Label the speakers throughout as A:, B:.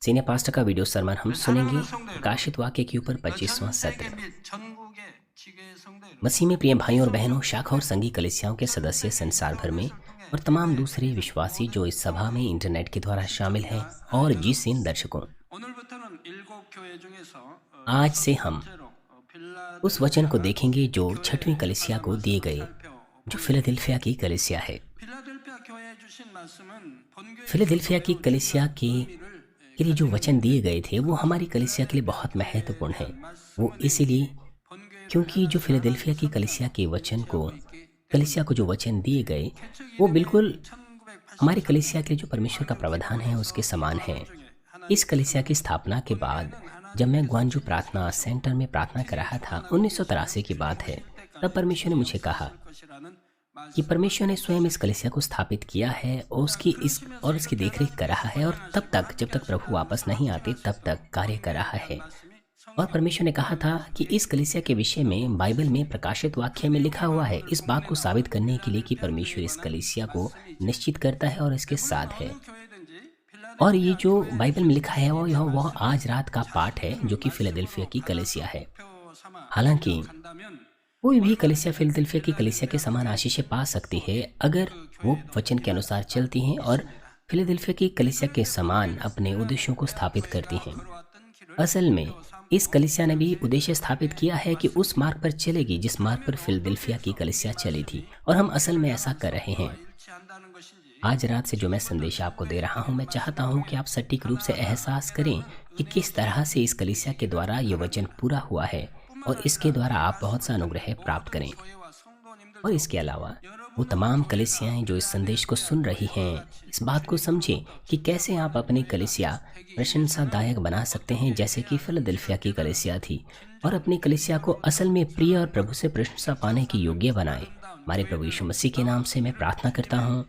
A: Senior pastor का video Sarman हम सुनेंगे। प्रकाशित वाक्य के ऊपर 25वां सत्र। मसीह में प्रिय भाइयों और बहनों, शाखा और संघी कलीसियाओं के सदस्य संसार भर में और तमाम दूसरे विश्वासी जो इस सभा में इंटरनेट के द्वारा शामिल हैं और जिस इन दर्शकों, आज से हम उस वचन को देखेंगे जो छठवीं कलीसिया को दिए गए, जो फिलाडेल्फिया की कलीसिया है। फिलाडेल्फिया की कलीसिया के लिए जो वचन दिए गए थे वो हमारी कलीसिया के लिए बहुत महत्वपूर्ण है। वो इसीलिए क्योंकि जो फिलाडेल्फिया की कलीसिया को जो वचन दिए गए वो बिल्कुल हमारी कलीसिया के लिए जो परमेश्वर का प्रावधान है उसके समान है। इस कलीसिया की स्थापना के बाद जब मैं ग्वांजू प्रार्थना सेंटर में प्रार्थना कर रहा था, 1983 की बात है, तब परमेश्वर ने मुझे कहा कि परमेश्वर ने स्वयं इस कलीसिया को स्थापित किया है और उसकी देखरेख कर रहा है, और तब तक जब तक प्रभु वापस नहीं आते तब तक कार्य कर रहा है। और परमेश्वर ने कहा था कि इस कलीसिया के विषय में बाइबल में प्रकाशित वाक्य में लिखा हुआ है, इस बात को साबित करने के लिए कि परमेश्वर इस कलीसिया को निश्चित करता है और इसके साथ है। और ये जो बाइबल में लिखा है वह आज रात का पाठ है जो कि फिलाडेल्फिया की कलीसिया है। हालांकि कोई भी कलीसिया फिलाडेल्फिया की कलीसिया के समान आशीषें पा सकती है अगर वो वचन के अनुसार चलती हैं और फिलाडेल्फिया की कलीसिया के समान अपने उद्देश्यों को स्थापित करती हैं। असल में इस कलीसिया ने भी उद्देश्य स्थापित किया है कि उस मार्ग पर चलेगी जिस मार्ग पर फिलाडेल्फिया की कलीसिया चली थी, और हम असल में ऐसा कर रहे हैं। आज रात से जो मैं संदेश आपको दे रहा हूं, मैं चाहता हूं कि आप सटीक रूप से एहसास करें कि किस तरह से इस कलीसिया के द्वारा ये वचन पूरा हुआ है और इसके द्वारा आप बहुत सा अनुग्रह प्राप्त करें। और इसके अलावा वो तमाम कलीसियाएं जो इस संदेश को सुन रही हैं, इस बात को समझें कि कैसे आप अपनी कलीसिया प्रशंसादायक बना सकते हैं जैसे कि फिलाडेल्फिया की कलीसिया थी, और अपनी कलीसिया को असल में प्रिय और प्रभु से प्रशंसा पाने की योग्य बनाएं। हमारे प्रभु यीशु मसीह के नाम से मैं प्रार्थना करता हूँ।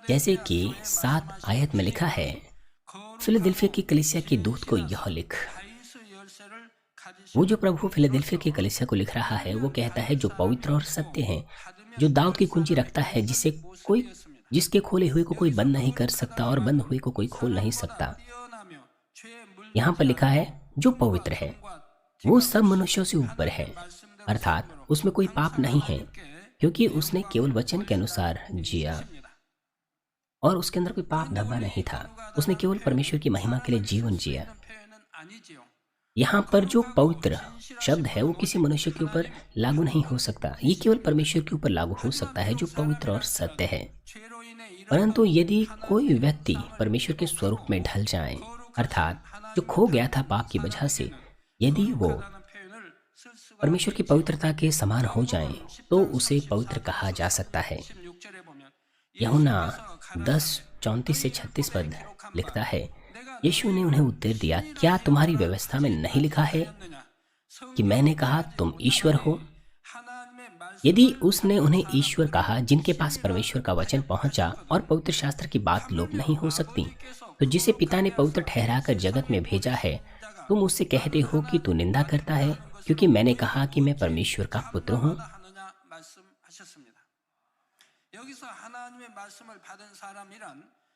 A: जैसे कि 7 आयत में लिखा है, फिलाडेल्फिया की कलीसिया के दूत को यह लिख। वो जो प्रभु फिलाडेल्फिया की कलीसिया को लिख रहा है वो कहता है, जो पवित्र और सत्य है, जो दाऊद की कुंजी रखता है, जिसके खोले हुए को कोई बंद नहीं कर सकता और बंद हुए को कोई खोल नहीं सकता। यहाँ पर लिखा है जो पवित्र है, वो सब मनुष्यों से ऊपर है, अर्थात उसमें कोई पाप नहीं है क्योंकि उसने केवल वचन के अनुसार जिया और उसके अंदर कोई पाप धब्बा नहीं था। उसने केवल परमेश्वर की महिमा के लिए जीवन जिया। यहाँ पर जो पवित्र शब्द है वो किसी मनुष्य के ऊपर लागू नहीं हो सकता, ये केवल परमेश्वर के ऊपर लागू हो सकता है जो पवित्र और सत्य है। परंतु यदि कोई व्यक्ति परमेश्वर के स्वरूप में ढल जाए, अर्थात जो खो गया था पाप की वजह से, यदि वो परमेश्वर की पवित्रता के समान हो जाए तो उसे पवित्र कहा जा सकता है। यूहन्ना 10:34 से 36 पद लिखता है, यीशु ने उन्हें उत्तर दिया, क्या तुम्हारी व्यवस्था में नहीं लिखा है कि मैंने कहा तुम ईश्वर हो? यदि उसने उन्हें ईश्वर कहा जिनके पास परमेश्वर का वचन पहुंचा और पवित्र शास्त्र की बात लोप नहीं हो सकती, तो जिसे पिता ने पवित्र ठहराकर जगत में भेजा है, तुम उससे कहते हो कि तू निंदा करता है क्योंकि मैंने कहा कि मैं परमेश्वर का पुत्र हूँ।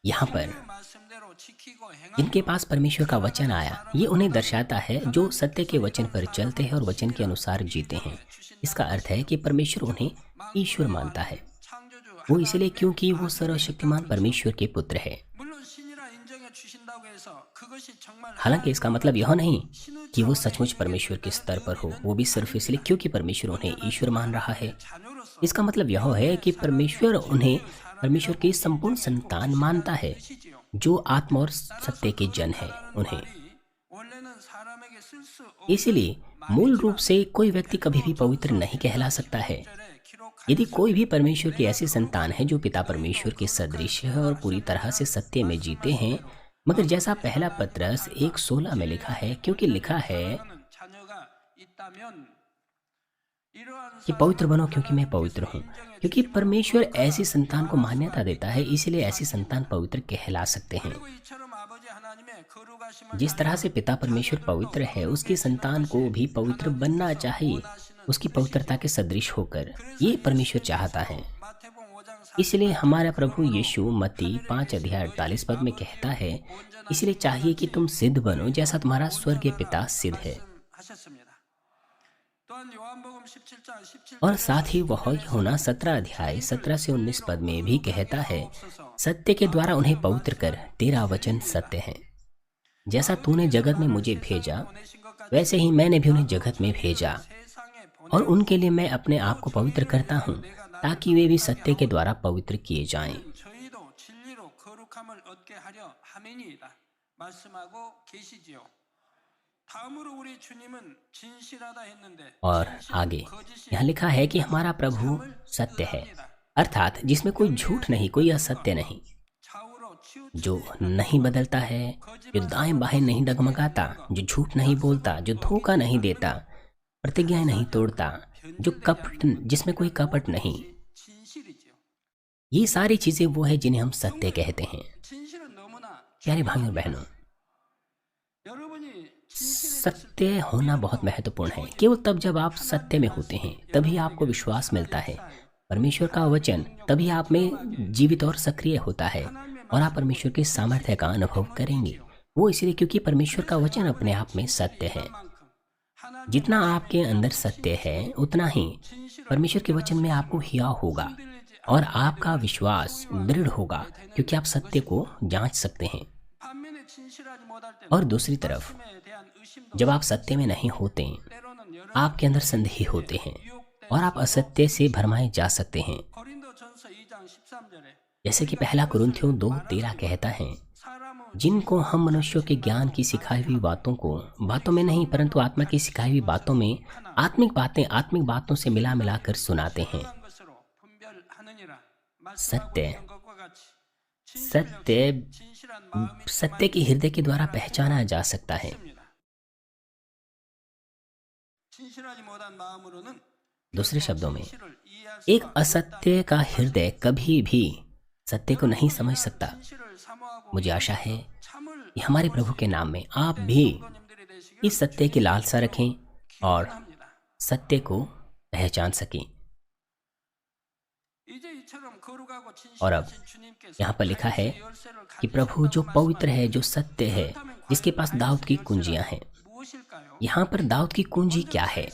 A: यहाँ पर जिनके पास परमेश्वर का वचन आया, ये उन्हें दर्शाता है जो सत्य के वचन पर चलते हैं और वचन के अनुसार जीते हैं। इसका अर्थ है कि परमेश्वर उन्हें ईश्वर मानता है। वो इसलिए क्योंकि वो सर्वशक्तिमान परमेश्वर के पुत्र है। हालांकि इसका मतलब यह नहीं कि वो सचमुच परमेश्वर के स्तर पर हो, वो भी सिर्फ इसलिए क्योंकि परमेश्वर उन्हें ईश्वर मान रहा है। इसका मतलब यह है कि परमेश्वर उन्हें परमेश्वर की संपूर्ण संतान मानता है, जो आत्मा और सत्य के जन है उन्हें। इसलिए मूल रूप से कोई व्यक्ति कभी भी पवित्र नहीं कहला सकता है। यदि कोई भी परमेश्वर की ऐसी संतान है जो पिता परमेश्वर के सदृश है और पूरी तरह से सत्य में जीते हैं, मगर जैसा पहला पत्रस 1:16 में लिखा है, क्योंकि लिखा है कि पवित्र बनो क्योंकि मैं पवित्र हूँ। क्योंकि परमेश्वर ऐसी संतान को मान्यता देता है, इसलिए ऐसी संतान पवित्र कहला सकते हैं। जिस तरह से पिता परमेश्वर पवित्र है, उसकी संतान को भी पवित्र बनना चाहिए, उसकी पवित्रता के सदृश होकर। ये परमेश्वर चाहता है। इसलिए हमारा प्रभु यीशु मत्ती 5 अध्याय 48 पद में कहता है, इसलिए चाहिए कि तुम सिद्ध बनो जैसा तुम्हारा स्वर्गीय पिता सिद्ध है। और साथ ही वह यूहन्ना 17 अध्याय 17 से 19 पद में भी कहता है, सत्य के द्वारा उन्हें पवित्र कर, तेरा वचन सत्य है। जैसा तूने जगत में मुझे भेजा, वैसे ही मैंने भी उन्हें जगत में भेजा, और उनके लिए मैं अपने आप को पवित्र करता हूँ, ताकि वे भी सत्य के द्वारा पवित्र किए जाएं। और आगे यहाँ लिखा है कि हमारा प्रभु सत्य है, अर्थात जिसमें कोई झूठ नहीं, कोई असत्य नहीं, जो नहीं बदलता है, जो दाएं बाएं नहीं डगमगाता, जो झूठ नहीं बोलता, जो धोखा नहीं देता, प्रतिज्ञाएं नहीं तोड़ता, जो कपट, जिसमें कोई कपट नहीं। ये सारी चीजें वो है जिन्हें हम सत्य कहते हैं। प्यारे भाइयों बहनों, सत्य होना बहुत महत्वपूर्ण है। केवल तब जब आप सत्य में होते हैं तभी आपको विश्वास मिलता है। परमेश्वर का वचन तभी आप में जीवित और सक्रिय होता है और आप परमेश्वर के सामर्थ्य का अनुभव करेंगे। वो इसलिए क्योंकि परमेश्वर का वचन अपने आप में सत्य है। जितना आपके अंदर सत्य है उतना ही परमेश्वर के वचन में आपको हिया होगा और आपका विश्वास दृढ़ होगा, क्योंकि आप सत्य को जांच सकते हैं। और दूसरी तरफ जब आप सत्य में नहीं होते, आपके अंदर संदेह होते हैं और आप असत्य से भरमाए जा सकते हैं। जैसे कि 1 कुरिन्थियों 2:13 कहता है, जिनको हम मनुष्यों के ज्ञान की सिखाई हुई बातों को बातों में नहीं परंतु आत्मा की सिखाई हुई बातों में आत्मिक बातों से मिला मिला कर सुनाते हैं। सत्य के हृदय के द्वारा पहचाना जा सकता है। दूसरे शब्दों में, एक असत्य का हृदय कभी भी सत्य को नहीं समझ सकता। मुझे आशा है कि हमारे प्रभु के नाम में आप भी इस सत्य की लालसा रखें और सत्य को पहचान सकें। और अब यहाँ पर लिखा है कि प्रभु जो पवित्र है, जो सत्य है, जिसके पास दाऊद की कुंजियां हैं। यहाँ पर दाऊद की कुंजी क्या है?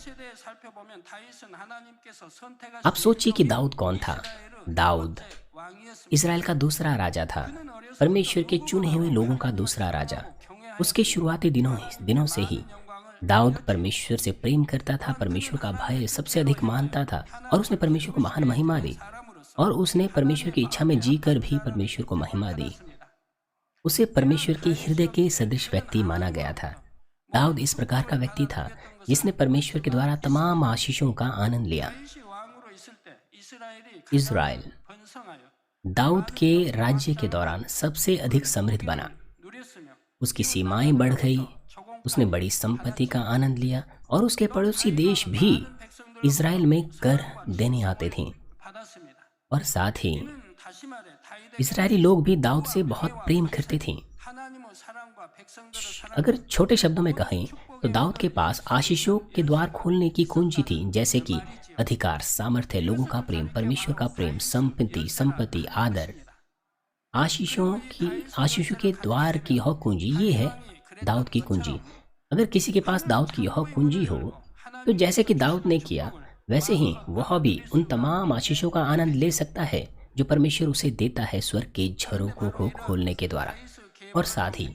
A: आप सोचिए कि दाऊद कौन था? दाऊद इज़राइल का दूसरा राजा था, परमेश्वर के चुने हुए लोगों का दूसरा राजा। उसके शुरुआती दिनों से ही दाऊद परमेश्वर से प्रेम करता था, परमेश्वर का भय सबसे अधिक मानता था और उसने परमेश्वर को महान महिमा दी और उसने परमेश्वर की इच्छा में जीकर भी परमेश्वर को महिमा दी। उसे परमेश्वर के हृदय के सदृश व्यक्ति माना गया था। दाऊद इस प्रकार का व्यक्ति था जिसने परमेश्वर के द्वारा तमाम आशीषों का आनंद लिया। इज़राइल दाऊद के राज्य के दौरान सबसे अधिक समृद्ध बना, उसकी सीमाएं बढ़ गई, उसने बड़ी संपत्ति का आनंद लिया और उसके पड़ोसी देश भी इज़राइल में कर देने आते थे। और साथ ही इज़राइली लोग भी दाऊद से बहुत प्रेम करते थे। अगर छोटे शब्दों में कहें तो दाऊद के पास आशीषों के द्वार खोलने की कुंजी थी, जैसे कि अधिकार, सामर्थ्य, लोगों का प्रेम, परमेश्वर का प्रेम, संपत्ति, आदर। आशीषों के द्वार की यह कुंजी, ये है दाऊद की कुंजी। अगर किसी के पास दाऊद की यह कुंजी हो तो जैसे कि दाऊद ने किया, वैसे ही वह भी उन तमाम आशीषों का आनंद ले सकता है जो परमेश्वर उसे देता है स्वर्ग के झरोखों को खोलने के द्वारा। और साथ ही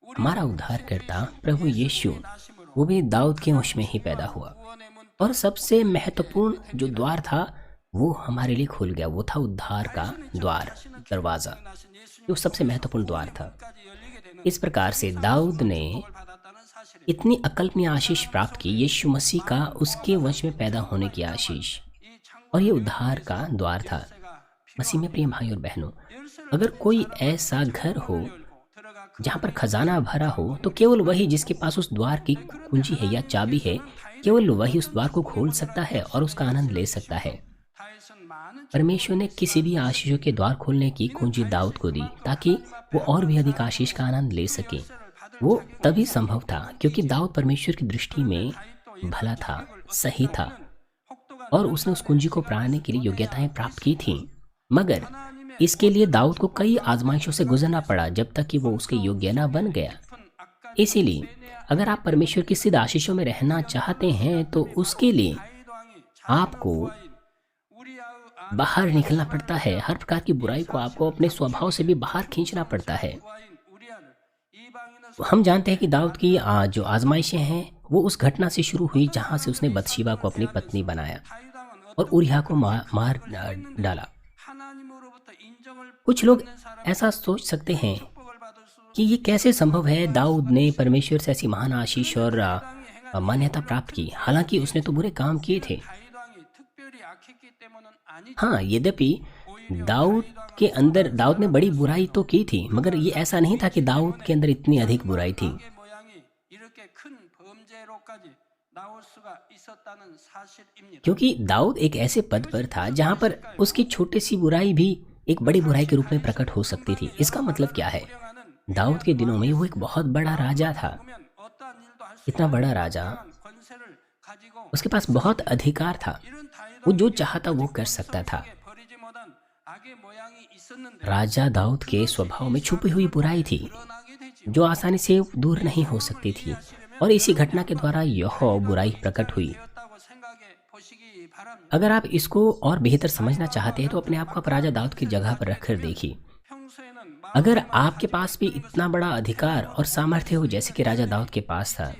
A: हमारा उद्धारकर्ता प्रभु यीशु, वो भी दाऊद के वंश में ही पैदा हुआ और सबसे महत्वपूर्ण जो द्वार था वो हमारे लिए खुल गया। वो था उद्धार का द्वार, दरवाज़ा, जो सबसे महत्वपूर्ण द्वार था। इस प्रकार से दाऊद ने इतनी अकल्पनीय आशीष प्राप्त की, यीशु मसीह का उसके वंश में पैदा होने की आशीष, और ये उद्धार का द्वार था। मसीह में प्रिय भाई और बहनों, अगर कोई ऐसा घर हो जहाँ पर खजाना भरा हो तो केवल वही जिसके पास उस द्वार की कुंजी है या चाबी है, केवल वही उस द्वार को खोल सकता है और उसका आनंद ले सकता है। परमेश्वर ने किसी भी आशीषों के द्वार खोलने की कुंजी दाऊद को दी ताकि वो और भी अधिक आशीष का आनंद ले सके। वो तभी संभव था क्योंकि दाऊद परमेश्वर की दृष्टि में भला था, सही था और उसने उस कुंजी को पाने के लिए योग्यताएं प्राप्त की थी। मगर इसके लिए दाऊद को कई आजमाइशों से गुजरना पड़ा जब तक कि वो उसके योग्य ना बन गया। इसीलिए अगर आप परमेश्वर की सिद्ध आशीषों में रहना चाहते हैं तो उसके लिए आपको बाहर निकलना पड़ता है। हर प्रकार की बुराई को आपको अपने स्वभाव से भी बाहर खींचना पड़ता है। हम जानते हैं कि दाऊद की जो आजमाइशें हैं वो उस घटना से शुरू हुई जहाँ से उसने बतशीबा को अपनी पत्नी बनाया और उरिय्याह को मार डाला। कुछ लोग ऐसा सोच सकते हैं कि ये कैसे संभव है, दाऊद ने परमेश्वर से ऐसी महान आशीष और मान्यता प्राप्त की, हालांकि उसने तो बुरे काम किए थे। हाँ, यद्यपि दाऊद के अंदर दाऊद ने बड़ी बुराई तो की थी, मगर ये ऐसा नहीं था कि दाऊद के अंदर इतनी अधिक बुराई थी। क्योंकि दाऊद एक ऐसे पद पर था जहां पर उसकी छोटी सी बुराई भी एक बड़ी बुराई के रूप में प्रकट हो सकती थी। इसका मतलब क्या है? दाऊद के दिनों में वो एक बहुत बड़ा राजा था। इतना बड़ा राजा, उसके पास बहुत अधिकार था। वो जो चाहता वो कर सकता था। राजा दाऊद के स्वभाव में छुपी हुई बुराई थी जो आसानी से दूर नहीं हो सकती थी, और इसी घटना के द्वारा यह बुराई प्रकट हुई। अगर आप इसको और बेहतर समझना चाहते हैं तो अपने आप को आप राजा दाऊद की जगह पर रखकर देखिए। अगर आपके पास भी इतना बड़ा अधिकार और सामर्थ्य हो जैसे कि राजा दाऊद के पास था,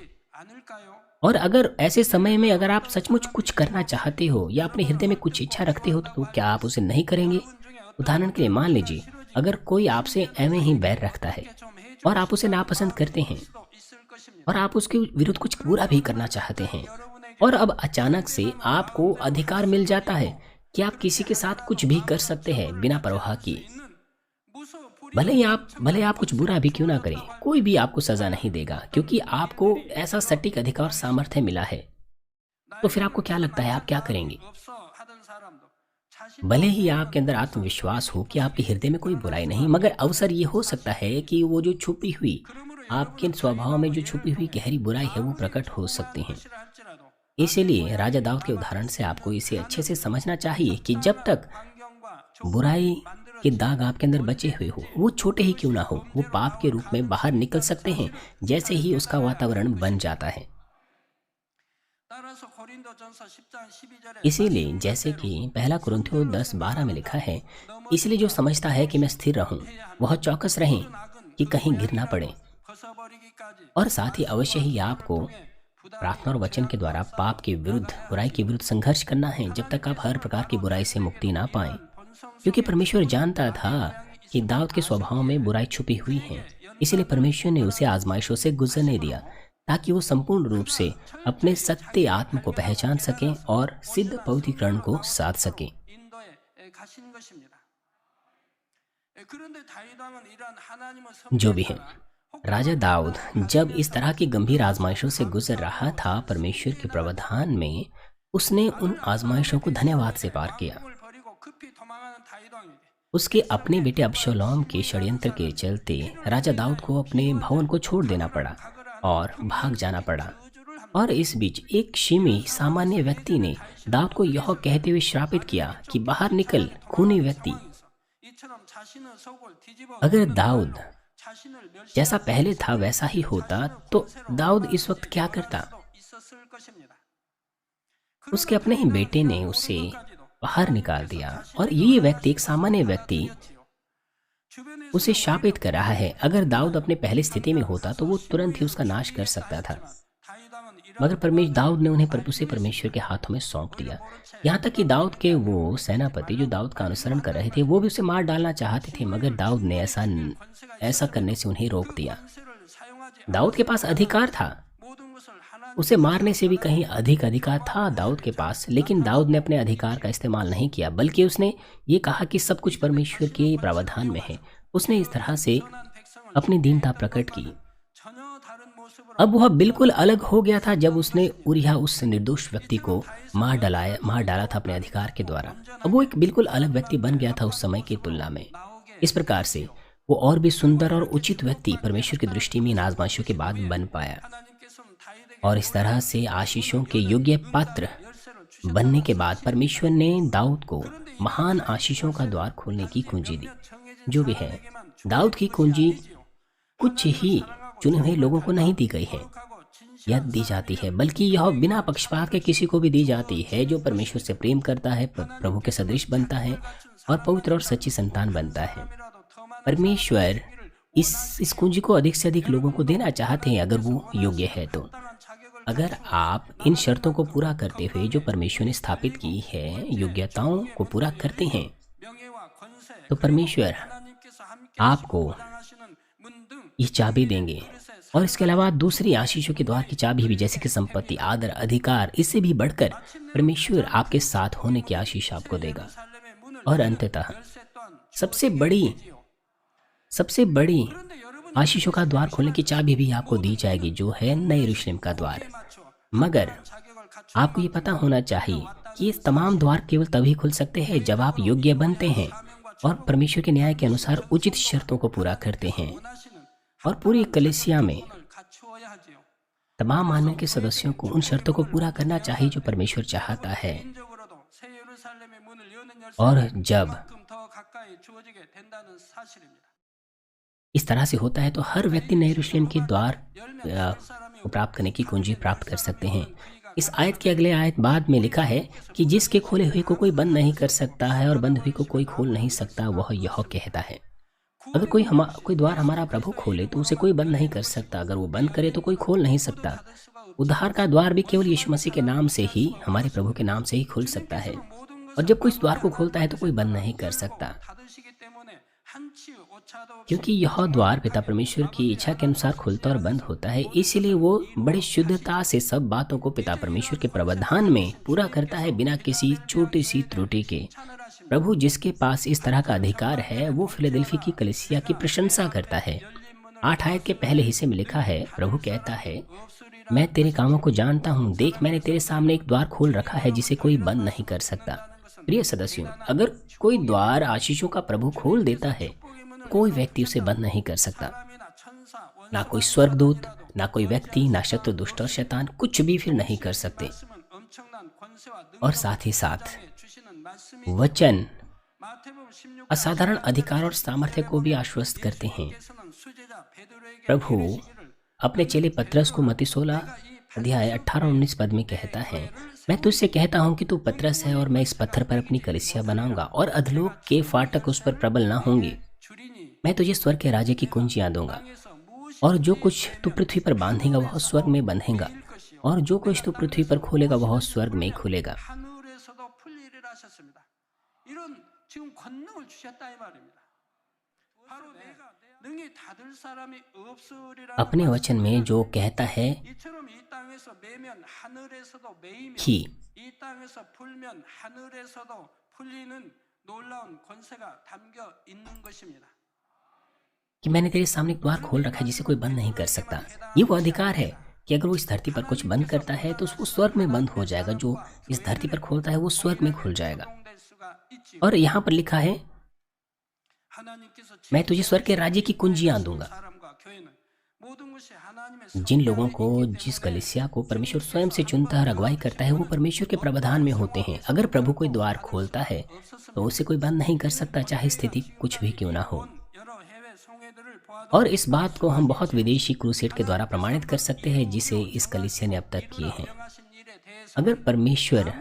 A: और अगर ऐसे समय में अगर आप सचमुच कुछ करना चाहते हो या अपने हृदय में कुछ इच्छा रखते हो तो क्या आप उसे नहीं करेंगे? उदाहरण के लिए मान लीजिए, अगर कोई आपसे एवं ही बैर रखता है और आप उसे नापसंद करते हैं और आप उसके विरुद्ध कुछ बुरा भी करना चाहते हैं, और अब अचानक से आपको अधिकार मिल जाता है कि आप किसी के साथ कुछ भी कर सकते हैं बिना परवाह किए। भले आप कुछ बुरा भी क्यों ना करें, कोई भी आपको सजा नहीं देगा, क्योंकि आपको ऐसा सटीक अधिकार और सामर्थ्य मिला है। तो फिर आपको क्या लगता है, आप क्या करेंगे? भले ही आपके अंदर आत्मविश्वास हो कि आपके हृदय में कोई बुराई नहीं, मगर अवसर ये हो सकता है कि वो जो छुपी हुई आपके स्वभाव में जो छुपी हुई गहरी बुराई है वो प्रकट हो सकती हैं। इसीलिए राजा दाऊद के उदाहरण से आपको इसे अच्छे से समझना चाहिए कि जब तक बुराई के दाग आपके अंदर बचे हुए हो, वो छोटे ही क्यों ना हो, वो पाप के रूप में बाहर निकल सकते हैं जैसे ही उसका वातावरण बन जाता है। इसीलिए जैसे कि पहला कुरिन्थियों 10:12 में लिखा है, इसलिए जो समझता है कि मैं स्थिर रहूं वह चौकस रहें कि कहीं गिर ना पड़े। और साथ ही अवश्य ही आपको प्रार्थना और वचन के द्वारा पाप के विरुद्ध, बुराई के विरुद्ध संघर्ष करना है जब तक आप हर प्रकार की बुराई से मुक्ति ना पाएं। क्योंकि परमेश्वर जानता था कि दाऊद के स्वभाव में बुराई छुपी हुई है, इसलिए परमेश्वर ने उसे आजमाइशों से गुजरने दिया ताकि वो संपूर्ण रूप से अपने सत्य आत्म को पहचान सकें और सिद्ध पवित्रीकरण को साध सकें। जो भी है, राजा दाऊद जब इस तरह की गंभीर आजमाइशों से गुजर रहा था, परमेश्वर के प्रावधान में उसने उन आजमाइशों को धन्यवाद से पार किया। उसके अपने बेटे अबशालोम के षड्यंत्र के चलते राजा दाऊद को अपने भवन को छोड़ देना पड़ा और भाग जाना पड़ा। और इस बीच एक शिमी सामान्य व्यक्ति ने दाऊद को यह कहते हुए श्रापित किया कि बाहर निकल खूनी व्यक्ति। अगर दाऊद जैसा पहले था वैसा ही होता तो दाऊद इस वक्त क्या करता? उसके अपने ही बेटे ने उसे बाहर निकाल दिया, और ये व्यक्ति, एक सामान्य व्यक्ति, उसे शापित कर रहा है। अगर दाऊद अपने पहली स्थिति में होता तो वो तुरंत ही उसका नाश कर सकता था, मगर दाऊद ने उन्हें उसे परमेश्वर के हाथों में सौंप दिया। यहाँ तक कि दाऊद के वो सेनापति जो दाऊद का अनुसरण कर रहे थे वो भी उसे मार डालना चाहते थे, मगर दाऊद ने ऐसा करने से उन्हें रोक दिया। दाऊद के पास अधिकार था, उसे मारने से भी कहीं अधिक अधिकार था दाऊद के पास, लेकिन दाऊद ने अपने अधिकार का इस्तेमाल नहीं किया, बल्कि उसने ये कहा कि सब कुछ परमेश्वर के प्रावधान में है। उसने इस तरह से अपनी दीनता प्रकट की। अब वह बिल्कुल अलग हो गया था जब उसने उरिय्याह उस निर्दोष व्यक्ति को मार डाला था अपने अधिकार के द्वारा। अब वो एक बिल्कुल अलग व्यक्ति बन गया था उस समय की तुलना में। इस प्रकार से वो और भी सुंदर और उचित व्यक्ति परमेश्वर की दृष्टि में इन आजमाइशों के बाद बन पाया, और इस तरह से आशीषों के योग्य पात्र बनने के बाद परमेश्वर ने दाऊद को महान आशीषों का द्वार खोलने की कुंजी दी। जो भी है, दाऊद की कुंजी कुछ ही चुने हुए लोगों को नहीं दी गई है, यह दी जाती है, बल्कि यह बिना पक्षपात के किसी को भी दी जाती है जो परमेश्वर से प्रेम करता है, प्रभु के सदृश बनता है और पवित्र और सच्ची संतान बनता है। परमेश्वर इस कुंजी को अधिक से अधिक लोगों को देना चाहते हैं अगर वो योग्य है तो। अगर आप इन शर्तों को पूरा करते हुए जो परमेश्वर ने स्थापित की है, योग्यताओं को पूरा करते हैं, तो परमेश्वर आपको ये चाबी देंगे। और इसके अलावा दूसरी आशीषों के द्वार की चाबी भी, जैसे कि संपत्ति, आदर, अधिकार, इससे भी बढ़कर परमेश्वर आपके साथ होने की आशीष आपको देगा। और अंततः सबसे बड़ी आशीषों का द्वार खोलने की चाबी भी आपको दी जाएगी, जो है नए यरूशलेम का द्वार। मगर आपको ये पता होना चाहिए कि ये तमाम द्वार केवल तभी खुल सकते हैं जब आप योग्य बनते हैं और परमेश्वर के न्याय के अनुसार उचित शर्तों को पूरा करते हैं। और पूरी कलीसिया में तमाम मानव के सदस्यों को उन शर्तों को पूरा करना चाहिए जो परमेश्वर चाहता है। और जब इस तरह से होता है तो हर व्यक्ति नए यरूशलेम के द्वार को प्राप्त करने की कुंजी प्राप्त कर सकते हैं। इस आयत के अगले आयत बाद में लिखा है कि जिसके खोले हुए को कोई बंद नहीं कर सकता है और बंद हुए को कोई खोल नहीं सकता, वह यह कहता है। अगर कोई द्वार हमारा प्रभु खोले तो उसे कोई बंद नहीं कर सकता, अगर वो बंद करे तो कोई खोल नहीं सकता। उद्धार का द्वार भी केवल यीशु मसीह के नाम से ही, हमारे प्रभु के नाम से ही खुल सकता है। और जब कोई इस द्वार को खोलता है तो कोई बंद नहीं कर सकता, क्योंकि यह द्वार पिता परमेश्वर की इच्छा के अनुसार खुलता और बंद होता है। इसीलिए वो बड़ी शुद्धता से सब बातों को पिता परमेश्वर के प्रावधान में पूरा करता है, बिना किसी छोटी सी त्रुटि के। प्रभु जिसके पास इस तरह का अधिकार है, वो फिलाडेल्फी की कलीसिया की प्रशंसा करता है। 8 आयत के पहले हिस्से में लिखा है, प्रभु कहता है, मैं तेरे कामों को जानता हूँ, देख मैंने तेरे सामने एक द्वार खोल रखा है जिसे कोई बंद नहीं कर सकता। प्रिय सदस्यों, अगर कोई द्वार आशीषों का प्रभु खोल देता है, कोई व्यक्ति उसे बंद नहीं कर सकता। ना कोई स्वर्गदूत, ना कोई व्यक्ति, ना शत्रु, दुष्ट और शैतान कुछ भी फिर नहीं कर सकते। और साथ ही साथ वचन असाधारण अधिकार और सामर्थ्य को भी आश्वस्त करते हैं। प्रभु अपने चेले पतरस को मत्ती 16 अध्याय 18-19 पद में कहता है, मैं तुझसे कहता हूँ कि तू पतरस है और मैं इस पत्थर पर अपनी कलीसिया बनाऊंगा और अधोलोक के फाटक उस पर प्रबल ना होंगे। मैं तुझे स्वर्ग के राज्य की कुंजियां दूंगा और जो कुछ तू पृथ्वी पर बांधेगा वह स्वर्ग में बंधेगा और जो कुछ तू पृथ्वी पर खोलेगा वह स्वर्ग में खुलेगा। अपने वचन में जो कहता है कि मैंने तेरे सामने एक द्वार खोल रखा है जिसे कोई बंद नहीं कर सकता। ये वो अधिकार है कि अगर वो इस धरती पर कुछ बंद करता है तो वो स्वर्ग में बंद हो जाएगा, जो इस धरती पर खोलता है वो स्वर्ग में खुल जाएगा। और यहाँ पर लिखा है, मैं तुझे स्वर्ग के राज्य की कुंजियां दूंगा। जिन लोगों को, जिस कलीसिया को परमेश्वर स्वयं से चुनता है और अगुवाई करता है, वो परमेश्वर के प्रावधान में होते हैं। अगर प्रभु कोई द्वार खोलता है तो उसे कोई बंद नहीं कर सकता, चाहे स्थिति कुछ भी क्यों ना हो। और इस बात को हम बहुत विदेशी क्रूसेड के द्वारा प्रमाणित कर सकते हैं जिसे इस कलीसिया ने अब तक किए हैं। अगर परमेश्वर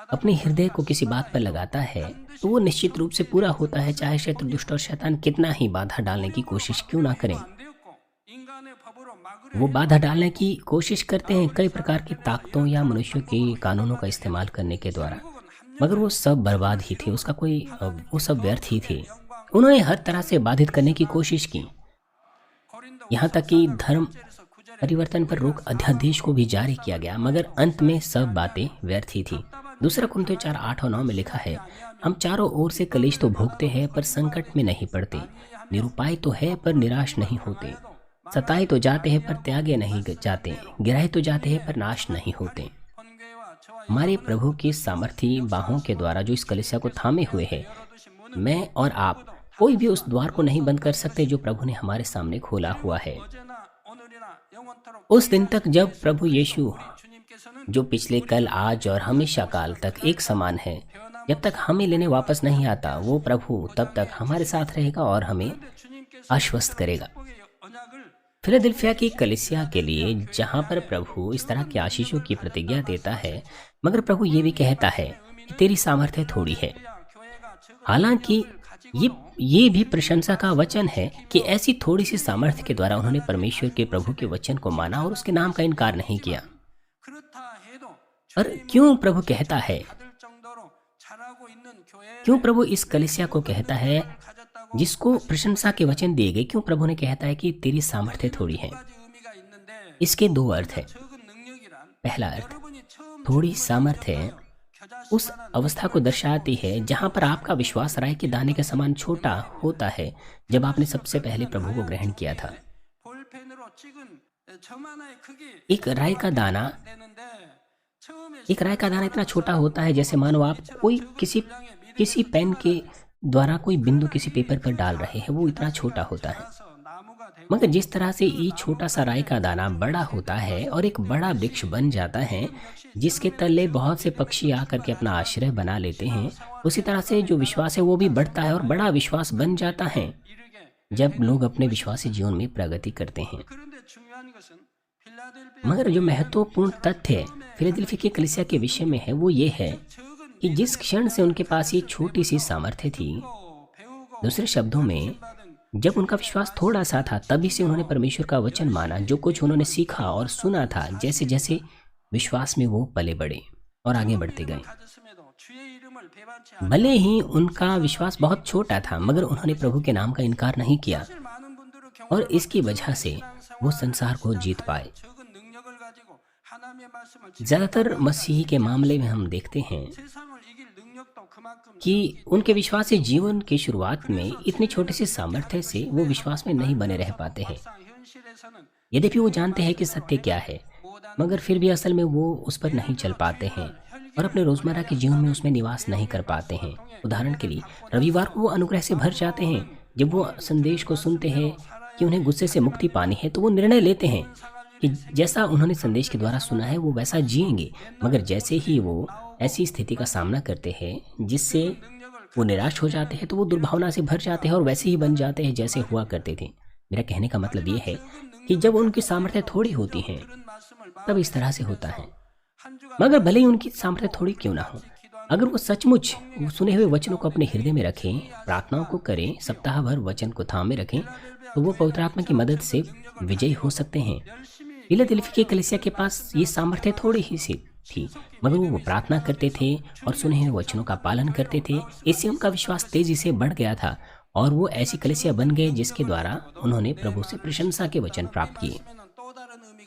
A: अपने हृदय को किसी बात पर लगाता है तो वो निश्चित रूप से पूरा होता है, चाहे शत्रु, दुष्ट और शैतान कितना ही बाधा डालने की कोशिश क्यों ना करें। वो बाधा डालने की कोशिश करते हैं कई प्रकार की ताकतों या मनुष्यों के कानूनों का इस्तेमाल करने के द्वारा, मगर वो सब बर्बाद ही थे, वो सब व्यर्थ ही थे। उन्होंने हर तरह से बाधित करने की कोशिश की, यहाँ तक कि धर्म परिवर्तन पर रोक अध्यादेश को भी जारी किया गया, मगर अंत में सब बातें व्यर्थ ही थी। दूसरा कुरिन्थियों 4:8-9 में लिखा है, हम चारों ओर से कलेश तो भोगते हैं पर संकट में नहीं पड़ते, निरुपाय तो है पर निराश नहीं होते, सताए तो जाते हैं पर त्यागे नहीं जाते, गिराए तो जाते हैं पर नाश नहीं होते। हमारे प्रभु की सामर्थी बाहों के द्वारा जो इस कलीसिया को थामे हुए है, मैं और आप कोई भी उस द्वार को नहीं बंद कर सकते जो प्रभु ने हमारे सामने खोला हुआ है। उस दिन तक जब प्रभु यीशु जो पिछले कल आज और हमेशा काल तक एक समान है। जब तक हमें लेने वापस नहीं आता वो प्रभु तब तक हमारे साथ रहेगा और हमें आश्वस्त करेगा। फिलाडेल्फिया की कलीसिया के लिए जहाँ पर प्रभु इस तरह के आशीषों की प्रतिज्ञा देता है, मगर प्रभु ये भी कहता है कि तेरी सामर्थ्य थोड़ी है। हालांकि ये भी प्रशंसा का वचन है कि ऐसी थोड़ी सी सामर्थ्य के द्वारा उन्होंने परमेश्वर के प्रभु के वचन को माना और उसके नाम का इनकार नहीं किया। और क्यों प्रभु इस कलीसिया को कहता है जिसको प्रशंसा के वचन दिए गए, क्यों प्रभु ने कहता है कि तेरी सामर्थ्य थोड़ी है? इसके दो अर्थ है। पहला अर्थ, थोड़ी सामर्थ्य उस अवस्था को दर्शाती है जहां पर आपका विश्वास राई के दाने के समान छोटा होता है जब आपने सबसे पहले प्रभु को ग्रहण किया था। एक राई का दाना इतना छोटा होता है जैसे मानो आप कोई किसी पेन के द्वारा कोई बिंदु किसी पेपर पर डाल रहे हैं, वो इतना छोटा होता है। मगर जिस तरह से ये छोटा सा राई का दाना बड़ा होता है और एक बड़ा वृक्ष बन जाता है जिसके तले बहुत से पक्षी आकर के अपना आश्रय बना लेते हैं, उसी तरह से जो विश्वास है वो भी बढ़ता है और बड़ा विश्वास बन जाता है जब लोग अपने विश्वासी जीवन में प्रगति करते हैं। मगर जो महत्वपूर्ण तथ्य फिलाडेल्फिया की कलीसिया के विषय में है वो ये है कि जिस क्षण से उनके पास ये छोटी सी सामर्थ्य थी, दूसरे शब्दों में जब उनका विश्वास थोड़ा सा था, तभी से उन्होंने परमेश्वर का वचन माना। जो कुछ उन्होंने सीखा और सुना था, जैसे जैसे विश्वास में वो पले बढ़े और आगे बढ़ते गए। भले ही उनका विश्वास बहुत छोटा था, मगर उन्होंने प्रभु के नाम का इनकार नहीं किया और इसकी वजह से वो संसार को जीत पाए। ज्यादातर मसीही के मामले में हम देखते हैं कि उनके विश्वासी जीवन की शुरुआत में इतनी छोटी सी सामर्थ्य से वो विश्वास में नहीं बने रह पाते हैं। यद्यपि वो जानते हैं कि सत्य क्या है, मगर फिर भी असल में वो उस पर नहीं चल पाते हैं और अपने रोजमर्रा के जीवन में उसमें निवास नहीं कर पाते हैं। उदाहरण के लिए, रविवार को वो अनुग्रह से भर जाते हैं। जब वो संदेश को सुनते हैं कि उन्हें गुस्से से मुक्ति पानी है, तो वो निर्णय लेते हैं कि जैसा उन्होंने संदेश के द्वारा सुना है वो वैसा जिएंगे। मगर जैसे ही वो ऐसी स्थिति का सामना करते हैं जिससे वो निराश हो जाते हैं, तो वो दुर्भावना से भर जाते हैं और वैसे ही बन जाते हैं जैसे हुआ करते थे। मेरा कहने का मतलब ये है कि जब उनकी सामर्थ्य थोड़ी होती है तब इस तरह से होता है। मगर भले ही उनकी सामर्थ्य थोड़ी क्यों ना हो, अगर वो सचमुच वो सुने हुए वचनों को अपने हृदय में रखें, प्रार्थनाओं को करें, सप्ताह भर वचन को थामे रखें, तो वो पवित्र आत्मा की मदद से विजयी हो सकते हैं। फिलाडेल्फिया की कलीसिया के पास ये सामर्थ्य थोड़ी ही सी थी, मगर वो प्रार्थना करते थे और सुने हुए वचनों का पालन करते थे। इससे उनका विश्वास तेजी से बढ़ गया था और वो ऐसी कलीसिया बन गए जिसके द्वारा उन्होंने प्रभु से प्रशंसा के वचन प्राप्त किए।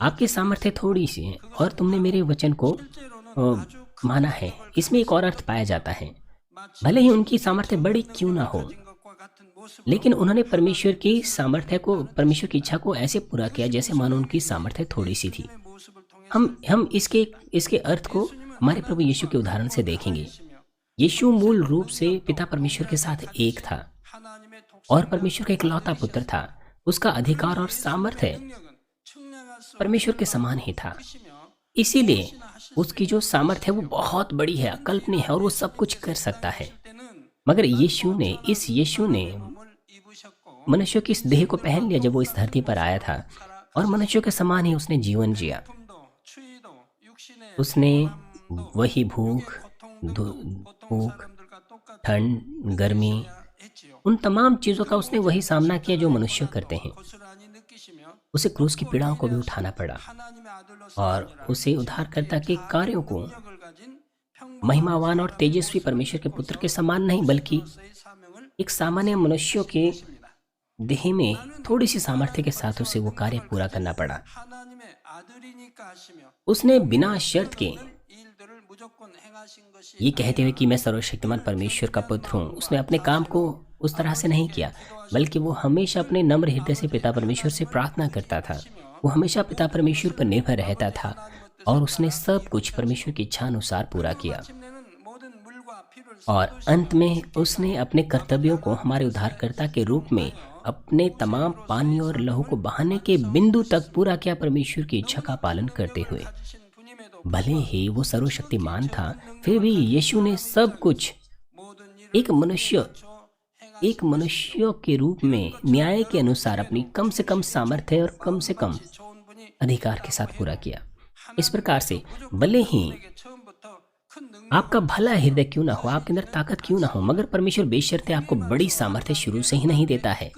A: आपकी सामर्थ्य थोड़ी सी है और तुमने मेरे वचन को माना है, इसमें एक और अर्थ पाया जाता है। भले ही उनकी सामर्थ्य बड़ी क्यों ना हो, लेकिन उन्होंने परमेश्वर की इच्छा को ऐसे पूरा किया जैसे मानो उनकी सामर्थ्य थोड़ी सी थी। हम इसके अर्थ को हमारे प्रभु यीशु के उदाहरण से देखेंगे। यीशु मूल रूप से पिता परमेश्वर के साथ एक था और परमेश्वर का इकलौता पुत्र था। उसका अधिकार और सामर्थ्य परमेश्वर के समान ही था, इसीलिए उसकी जो सामर्थ्य है वो बहुत बड़ी है, अकल्पनीय है और वो सब कुछ कर सकता है। मगर यीशु ने मनुष्य की इस देह को पहन लिया जब वो इस धरती पर आया था और मनुष्यों के समान ही उसने जीवन जिया। उसने वही भूख, ठंड, गर्मी, उन तमाम चीज़ों का उसने वही सामना किया जो मनुष्य करते हैं। उसे क्रूस की पीड़ाओं को भी उठाना पड़ा और उसे उद्धारकर्ता के कार्यों को महिमावान और तेजस्वी परमेश्वर के पुत्र के समान नहीं, बल्कि एक सामान्य मनुष्यों के देह में थोड़ी सी सामर्थ्य के साथ उसे वो कार्य पूरा करना पड़ा। उसने बिना शर्त के ये कहते हुए कि मैं सर्वशक्तिमान परमेश्वर का पुत्र हूँ, उसने अपने काम को उस तरह से नहीं किया, बल्कि वो हमेशा अपने नम्र हृदय से पिता परमेश्वर से प्रार्थना करता था। वो हमेशा पिता परमेश्वर पर निर्भर रहता था और उसने सब कुछ परमेश्वर की इच्छा अनुसार पूरा किया। और अंत में उसने अपने कर्तव्यों को हमारे उद्धारकर्ता के रूप में अपने तमाम पानी और लहू को बहाने के बिंदु तक पूरा किया, परमेश्वर की इच्छा का पालन करते हुए। भले ही वो सर्वशक्तिमान था, फिर भी यीशु ने सब कुछ एक मनुष्य एक मनुष्य के रूप में न्याय के अनुसार अपनी कम से कम सामर्थ्य और कम से कम अधिकार के साथ पूरा किया। इस प्रकार से भले ही आपका भला हृदय क्यों ना हो, आपके अंदर ताकत क्यों ना हो, मगर परमेश्वर बेशर्ते आपको बड़ी सामर्थ्य शुरू से ही नहीं देता है।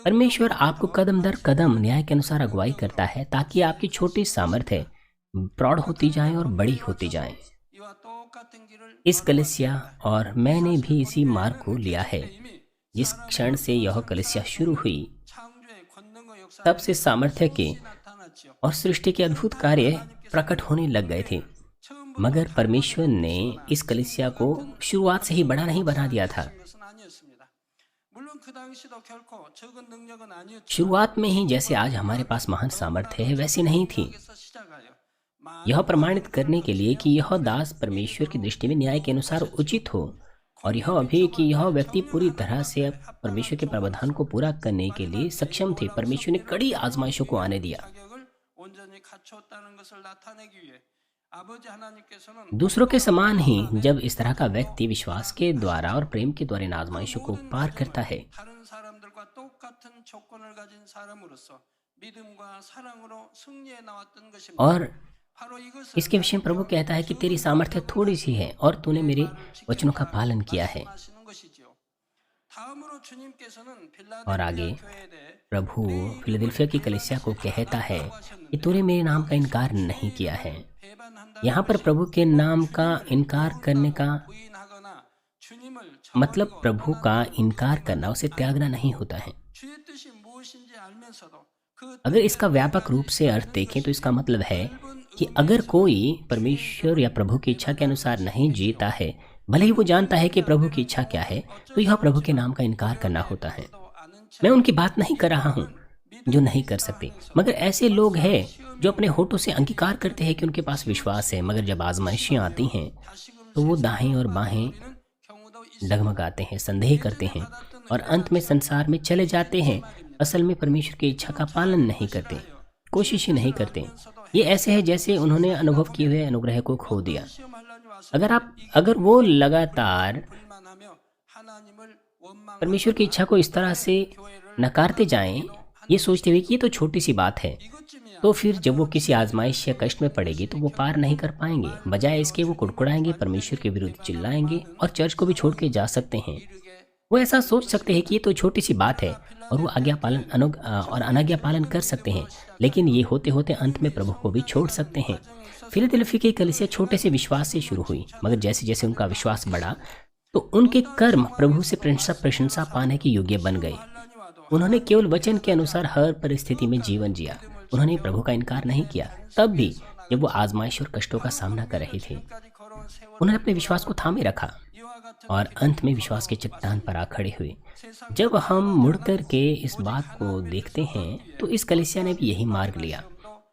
A: परमेश्वर आपको कदम दर कदम न्याय के अनुसार अगुवाई करता है ताकि आपकी छोटी सामर्थ्य प्रौढ़ होती जाए और बड़ी होती जाए। इस कलीसिया और मैंने भी इसी मार्ग को लिया है। जिस क्षण से यह कलीसिया शुरू हुई, तब से सामर्थ्य के और सृष्टि के अद्भुत कार्य प्रकट होने लग गए थे। मगर परमेश्वर ने इस कलीसिया को शुरुआत से ही बड़ा नहीं बना दिया था। शुरुआत में ही जैसे आज हमारे पास महान सामर्थ्य है, वैसी नहीं थी। यह प्रमाणित करने के लिए कि यह दास परमेश्वर की दृष्टि में न्याय के अनुसार उचित हो, और यह भी कि यह व्यक्ति पूरी तरह से परमेश्वर के प्रावधान को पूरा करने के लिए सक्षम थे। परमेश्वर ने कड़ी आजमाइशों को आने दिया। दूसरों के समान ही जब इस तरह का व्यक्ति विश्वास के द्वारा और प्रेम के द्वारा इन आजमाइशों को पार करता है, और इसके विषय में प्रभु कहता है कि तेरी सामर्थ्य थोड़ी सी है और तूने मेरे वचनों का पालन किया है। और आगे प्रभु फिलदेल्फिया की कलीसिया को कहता है कि तूने मेरे नाम का इनकार नहीं किया है। यहाँ पर प्रभु के नाम का इनकार करने का मतलब प्रभु का इनकार करना, उसे त्यागना नहीं होता है। अगर इसका व्यापक रूप से अर्थ देखें तो इसका मतलब है कि अगर कोई परमेश्वर या प्रभु की इच्छा के अनुसार नहीं जीता है, भले ही वो जानता है कि प्रभु की इच्छा क्या है, तो यह प्रभु के नाम का इनकार करना होता है। मैं उनकी बात नहीं कर रहा हूँ जो नहीं कर सकते, मगर ऐसे लोग हैं जो अपने होठों से अंगीकार करते हैं कि उनके पास विश्वास है, मगर जब आजमाइशें आती हैं तो वो दाएं और बाहें डगमगाते हैं, संदेह करते हैं और अंत में संसार में चले जाते हैं। असल में परमेश्वर की इच्छा का पालन नहीं करते, कोशिश ही नहीं करते। ये ऐसे है जैसे उन्होंने अनुभव किए हुए अनुग्रह को खो दिया। अगर वो लगातार परमेश्वर की इच्छा को इस तरह से नकारते जाएं, ये सोचते हुए कि ये तो छोटी सी बात है, तो फिर जब वो किसी आजमाइश या कष्ट में पड़ेगी तो वो पार नहीं कर पाएंगे। बजाय इसके वो कुड़कुड़ाएंगे, परमेश्वर के विरुद्ध चिल्लाएंगे और चर्च को भी छोड़ के जा सकते हैं। वो ऐसा सोच सकते हैं कि ये तो छोटी सी बात है और वो आज्ञा पालन और अनाज्ञा पालन कर सकते हैं, लेकिन ये होते होते अंत में प्रभु को भी छोड़ सकते हैं। फिलदेल्फिया की कलीसिया छोटे से विश्वास से शुरू हुई, मगर जैसे जैसे उनका विश्वास बढ़ा तो उनके कर्म प्रभु से प्रशंसा पाने के योग्य बन गए। उन्होंने केवल वचन के अनुसार हर परिस्थिति में जीवन जिया। उन्होंने प्रभु का इनकार नहीं किया, तब भी जब वो आजमाइश और कष्टों का सामना कर रहे थे। उन्होंने अपने विश्वास को थामे रखा और अंत में विश्वास के चट्टान पर आ खड़े हुए। जब हम मुड़कर के इस बात को देखते हैं तो इस कलीसिया ने भी यही मार्ग लिया।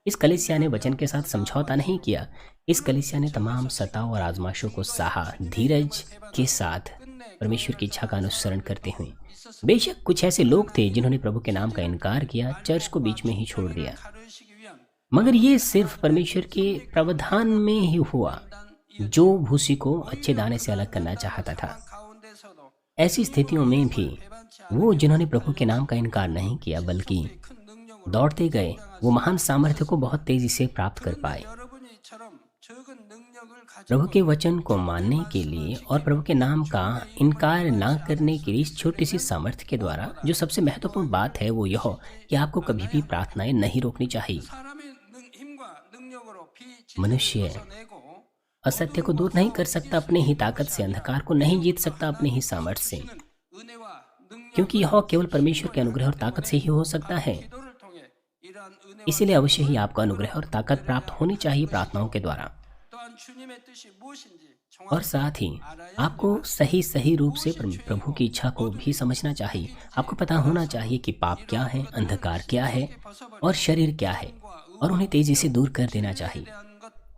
A: इस कलीसिया ने वचन के साथ समझौता नहीं किया। इस कलीसिया ने तमाम सताव और आजमाइशों को सहा, धीरज के साथ परमेश्वर की इच्छा का अनुसरण करते हुए। बेशक कुछ ऐसे लोग थे जिन्होंने प्रभु के नाम का इनकार किया, चर्च को बीच में ही छोड़ दिया, मगर ये सिर्फ परमेश्वर के प्रावधान में ही हुआ जो भूसी को अच्छे दाने से अलग करना चाहता था। ऐसी स्थितियों में भी वो जिन्होंने प्रभु के नाम का इनकार नहीं किया बल्कि दौड़ते गए, वो महान सामर्थ्य को बहुत तेजी से प्राप्त कर पाए। प्रभु के वचन को मानने के लिए और प्रभु के नाम का इनकार ना करने के लिए इस छोटी सी सामर्थ्य के द्वारा जो सबसे महत्वपूर्ण बात है वो यह कि आपको कभी भी प्रार्थनाएं नहीं रोकनी चाहिए। मनुष्य असत्य को दूर नहीं कर सकता अपने ही ताकत से, अंधकार को नहीं जीत सकता अपने ही सामर्थ्य से, क्योंकि यह केवल परमेश्वर के अनुग्रह और ताकत से ही हो सकता है। इसीलिए अवश्य ही आपको अनुग्रह और ताकत प्राप्त होनी चाहिए प्रार्थनाओं के द्वारा, और साथ ही आपको सही रूप से प्रभु की इच्छा को भी समझना चाहिए। आपको पता होना चाहिए कि पाप क्या है, अंधकार क्या है और शरीर क्या है, और उन्हें तेजी से दूर कर देना चाहिए।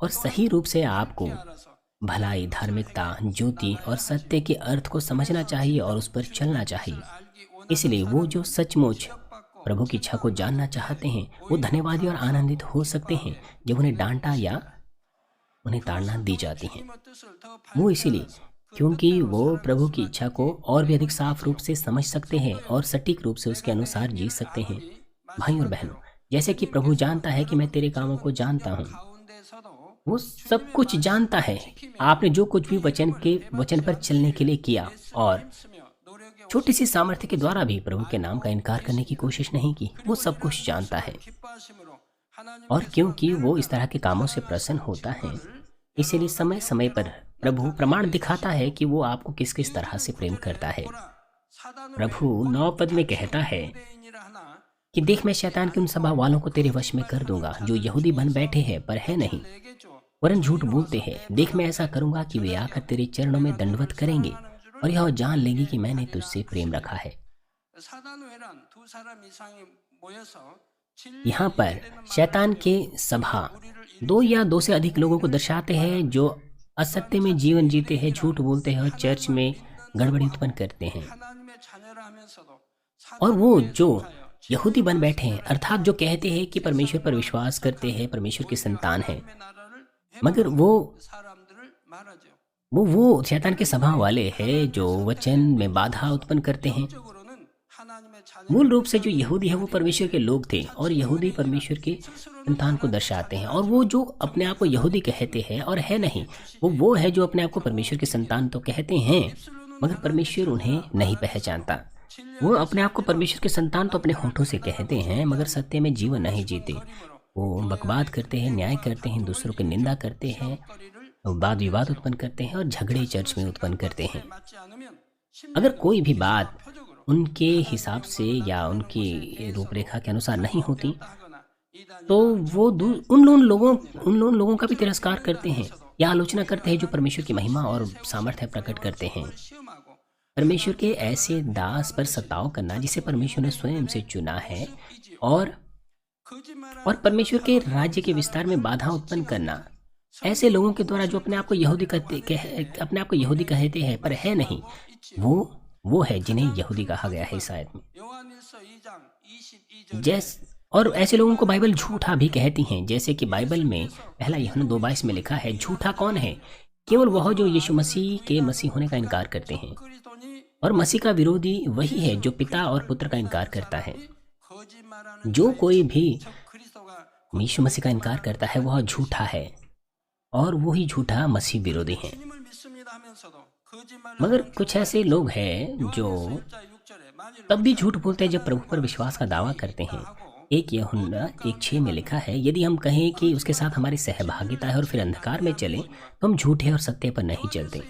A: और सही रूप से आपको भलाई, धार्मिकता, ज्योति और सत्य के अर्थ को समझना चाहिए और उस पर चलना चाहिए। इसलिए वो जो सचमुच प्रभु की इच्छा को जानना चाहते हैं वो धन्यवादी और आनंदित हो सकते हैं जब उन्हें डांटा या उन्हें ताड़ना दी जाती हैं। वो इसीलिए क्योंकि वो प्रभु की इच्छा को और भी अधिक साफ रूप से समझ सकते हैं और सटीक रूप से उसके अनुसार जी सकते हैं। भाई और बहनों, जैसे कि प्रभु जानता है कि मैं तेरे कामों को जानता हूँ, वो सब कुछ जानता है। आपने जो कुछ भी वचन पर चलने के लिए किया और छोटी सी सामर्थ्य के द्वारा भी प्रभु के नाम का इनकार करने की कोशिश नहीं की, वो सब कुछ जानता है। और क्योंकि वो इस तरह के कामों से प्रसन्न होता है, इसीलिए समय समय पर प्रभु प्रमाण दिखाता है कि वो आपको किस किस तरह से प्रेम करता है। प्रभु 9 पद में कहता है कि देख, मैं शैतान के उन सभा वालों को तेरे वश में कर दूंगा जो यहूदी बन बैठे हैं पर है नहीं, वरन झूठ बोलते हैं। देख, मैं ऐसा करूंगा कि वे आकर तेरे चरणों में दंडवत करेंगे और यह जान लेंगे कि मैंने तुझसे प्रेम रखा है। यहाँ पर शैतान के सभा 2 या 2 से अधिक लोगों को दर्शाते हैं जो असत्य में जीवन जीते हैं, झूठ बोलते हैं और चर्च में गड़बड़ी उत्पन्न करते हैं। और वो जो यहूदी बन बैठे हैं, अर्थात जो कहते हैं कि परमेश्वर पर विश्वास करते हैं, परमेश्वर की संतान है, मगर वो शैतान के सभा वाले हैं जो वचन में बाधा उत्पन्न करते हैं। मूल रूप से जो यहूदी है वो परमेश्वर के लोग थे और यहूदी परमेश्वर की संतान को दर्शाते हैं। और वो जो अपने आप को यहूदी कहते हैं और है नहीं, वो है जो अपने आप को परमेश्वर की संतान तो कहते हैं मगर परमेश्वर उन्हें नहीं पहचानता। वो अपने आप को परमेश्वर की संतान तो अपने होठों से कहते हैं मगर सत्य में जीवन नहीं जीते। वो बकवाद करते हैं, न्याय करते हैं, दूसरों की निंदा करते हैं, वाद विवाद उत्पन्न करते हैं और झगड़े चर्च में उत्पन्न करते हैं। अगर कोई भी बात उनके हिसाब से या उनकी रूपरेखा के अनुसार नहीं होती तो वो उन लोगों का भी तिरस्कार करते हैं या आलोचना करते हैं जो परमेश्वर की महिमा और सामर्थ्य प्रकट करते हैं। परमेश्वर के ऐसे दास पर सताव करना जिसे परमेश्वर ने स्वयं से चुना है और परमेश्वर के राज्य के विस्तार में बाधा उत्पन्न करना ऐसे लोगों के द्वारा जो अपने आप को यहूदी कहते हैं पर है नहीं, वो है जिन्हें यहूदी कहा गया है ईसाई में। और ऐसे लोगों को बाइबल झूठा भी कहती हैं, जैसे कि बाइबल में 1 यूहन्ना 2:22 में लिखा है, झूठा कौन है? केवल वह जो यीशु मसीह के मसीह होने का इनकार करते हैं। और मसीह का विरोधी वही है जो पिता और पुत्र का इनकार करता है। जो कोई भी यीशु मसीह का इनकार करता है वह झूठा है और वही झूठा मसीह विरोधी है। मगर कुछ ऐसे लोग हैं जो तब भी झूठ बोलते हैं जब प्रभु पर विश्वास का दावा करते हैं। 1 यूहन्ना 1:6 में लिखा है, यदि हम कहें कि उसके साथ हमारी सहभागिता है और फिर अंधकार में चलें तो हम झूठे और सत्य पर नहीं चलते।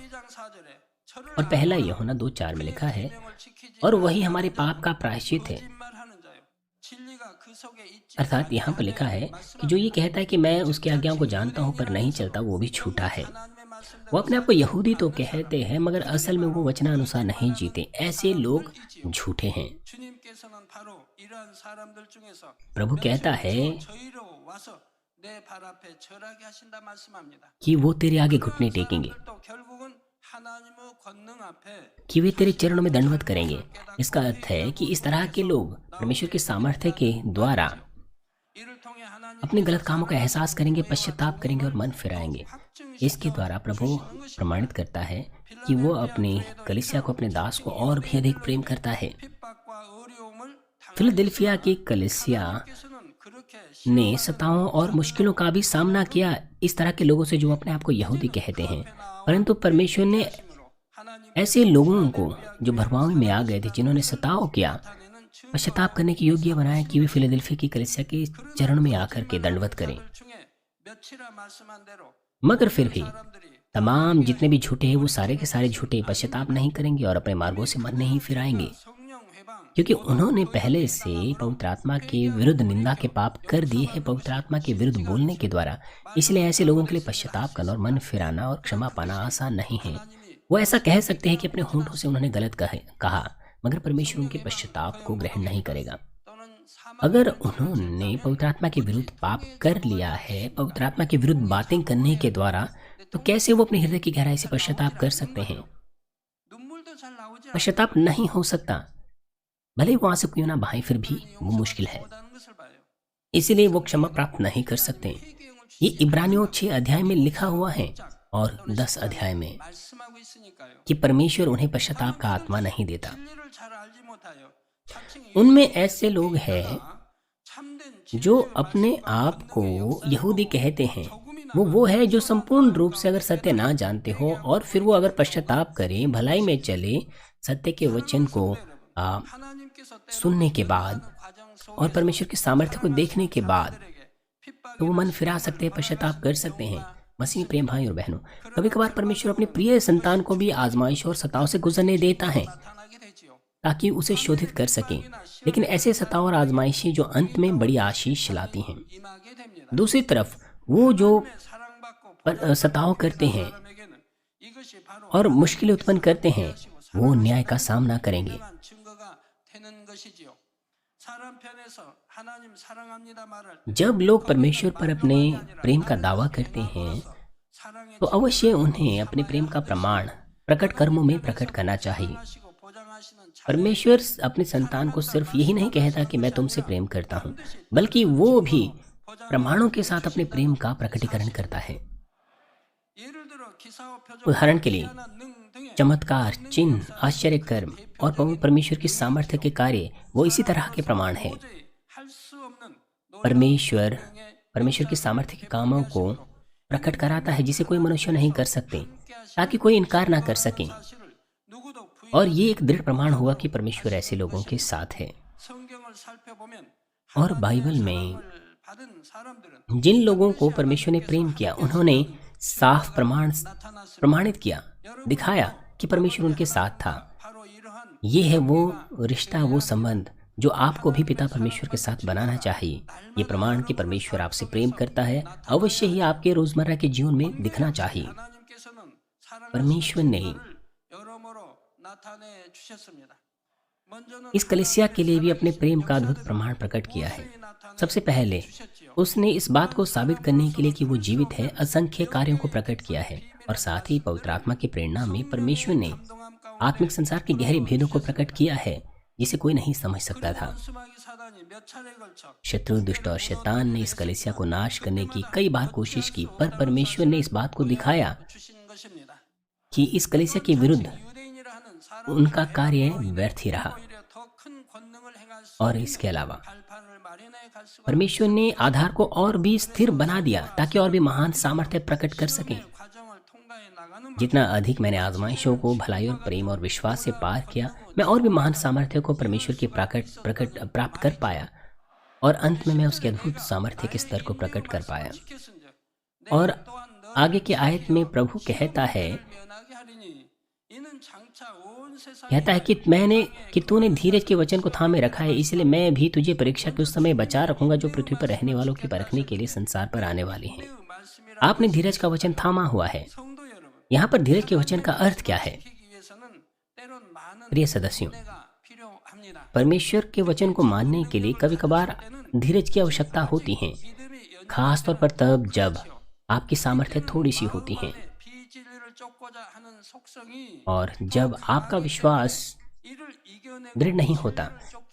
A: और 1 यूहन्ना 2:4 में लिखा है, और वही हमारे पाप का प्रायश्चित है। अर्थात यहाँ पर लिखा है कि जो ये कहता है कि मैं उसकी आज्ञाओं को जानता हूँ पर नहीं चलता, वो भी झूठा है। वो अपने आप को यहूदी तो कहते हैं मगर असल में वो वचनानुसार नहीं जीते। ऐसे लोग झूठे हैं। प्रभु कहता है कि वो तेरे आगे घुटने टेकेंगे, कि वे तेरे चरणों में दंडवत करेंगे। इसका अर्थ है कि इस तरह के लोग परमेश्वर के सामर्थ्य के द्वारा अपने गलत कामों का एहसास करेंगे, पश्चाताप करेंगे और मन फिराएंगे। इसके द्वारा प्रभु प्रमाणित करता है कि वो अपनी कलीसिया को, अपने दास को और भी अधिक प्रेम करता है। फिलदेल्फिया की कलीसिया ने सताओं और मुश्किलों का भी सामना किया इस तरह के लोगों से जो अपने आप को यहूदी कहते हैं, परंतु परमेश्वर ने ऐसे लोगों को जो भरमावे में आ गए थे, जिन्होंने सताव किया, पश्चाताप करने के योग्य बनाया कि वे फिलदेल्फिया की कलीसिया के चरण में आकर के दंडवत करें। मगर फिर भी तमाम जितने भी झूठे हैं वो सारे के सारे झूठे पश्चाताप नहीं करेंगे और अपने मार्गों से मन नहीं फिराएंगे, क्योंकि उन्होंने पहले से पवित्र आत्मा के विरुद्ध निंदा के पाप कर दिए हैं, पवित्र आत्मा के विरुद्ध बोलने के द्वारा। इसलिए ऐसे लोगों के लिए पश्चाताप करना और मन फिराना और क्षमा पाना आसान नहीं है। वो ऐसा कह सकते हैं कि अपने होंठों से उन्होंने गलत कहा, मगर परमेश्वर उनके पश्चाताप को ग्रहण नहीं करेगा। अगर उन्होंने पवित्र आत्मा के विरुद्ध पाप कर लिया है, पवित्र आत्मा के विरुद्ध बातें करने के द्वारा, तो कैसे वो अपने हृदय की गहराई से पश्चाताप कर सकते हैं? पश्चाताप नहीं हो सकता, भले वो आंसू क्यों ना बहाएं, फिर भी वो मुश्किल है। इसीलिए वो क्षमा प्राप्त नहीं कर सकते। ये इब्रानियों 6 अध्याय में लिखा हुआ है और 10 अध्याय में कि परमेश्वर उन्हें पश्चाताप का आत्मा नहीं देता। उनमें ऐसे लोग हैं जो अपने आप को यहूदी कहते हैं। वो है जो संपूर्ण रूप से अगर सत्य ना जानते हो और फिर वो अगर पश्चाताप करें, भलाई में चले, सत्य के वचन को सुनने के बाद और परमेश्वर की सामर्थ्य को देखने के बाद तो वो मन फिरा सकते हैं, पश्चाताप कर सकते हैं। मसीह प्रेम भाई और बहनों, कभी कभार परमेश्वर अपने प्रिय संतान को भी आजमाइश और सताव से गुजरने देता है ताकि उसे शोधित कर सकें, लेकिन ऐसे सताव और आजमाइशें जो अंत में बड़ी आशीष लाती हैं। दूसरी तरफ वो जो सताव करते हैं और मुश्किलें उत्पन्न करते हैं, वो न्याय का सामना करेंगे। जब लोग परमेश्वर पर अपने प्रेम का दावा करते हैं तो अवश्य उन्हें अपने प्रेम का प्रमाण प्रकट कर्मों में प्रकट करना चाहिए। परमेश्वर अपने संतान को सिर्फ यही नहीं कहता कि मैं तुमसे प्रेम करता हूँ, बल्कि वो भी प्रमाणों के साथ अपने प्रेम का प्रकटीकरण करता है। उदाहरण के लिए चमत्कार, चिन्ह, आश्चर्य कर्म और परमेश्वर की सामर्थ्य के कार्य वो इसी तरह के प्रमाण हैं। परमेश्वर की सामर्थ्य के कामों को प्रकट कराता है जिसे कोई मनुष्य नहीं कर सकते, ताकि कोई इनकार ना कर सके। और ये एक दृढ़ प्रमाण हुआ कि परमेश्वर ऐसे लोगों के साथ है। और बाइबल में जिन लोगों को परमेश्वर ने प्रेम किया, उन्होंने साफ प्रमाणित किया, दिखाया कि परमेश्वर उनके साथ था। ये है वो रिश्ता, वो संबंध जो आपको भी पिता परमेश्वर के साथ बनाना चाहिए। ये प्रमाण कि परमेश्वर आपसे प्रेम करता है अवश्य ही आपके रोजमर्रा के जीवन में दिखना चाहिए। परमेश्वर ने इस कलीसिया के लिए भी अपने प्रेम का अद्भुत प्रमाण प्रकट किया है। सबसे पहले उसने इस बात को साबित करने के लिए कि वो जीवित है, असंख्य कार्यों को प्रकट किया है और साथ ही पवित्र आत्मा की प्रेरणा में परमेश्वर ने आत्मिक संसार के गहरे भेदों को प्रकट किया है जिसे कोई नहीं समझ सकता था। शत्रु, दुष्ट और शैतान ने इस कलीसिया को नाश करने की कई बार कोशिश की, पर परमेश्वर ने इस बात को दिखाया कि इस कलीसिया के विरुद्ध उनका कार्य व्यर्थ ही रहा। और इसके अलावा परमेश्वर ने आधार को और भी स्थिर बना दिया ताकि और भी महान सामर्थ्य प्रकट कर सकें। जितना अधिक मैंने आजमाइशों को भलाई और प्रेम और विश्वास से पार किया, मैं और भी महान सामर्थ्य को परमेश्वर के प्राप्त कर पाया और अंत में मैं उसके अद्भुत सामर्थ्य के स्तर को प्रकट कर पाया। और आगे की आयत में प्रभु कहता है कि तूने धीरज के वचन को थामे रखा है, इसलिए मैं भी तुझे परीक्षा के उस समय बचा रखूंगा जो पृथ्वी पर रहने वालों की परखने के लिए संसार पर आने वाले हैं। आपने धीरज का वचन थामा हुआ है। यहाँ पर धीरज के वचन का अर्थ क्या है? प्रिय सदस्यों, परमेश्वर के वचन को मानने के लिए कभी कभार धीरज की आवश्यकता होती है, खासतौर पर तब जब आपकी सामर्थ्य थोड़ी सी होती है और जब आपका विश्वास दृढ़ नहीं होता,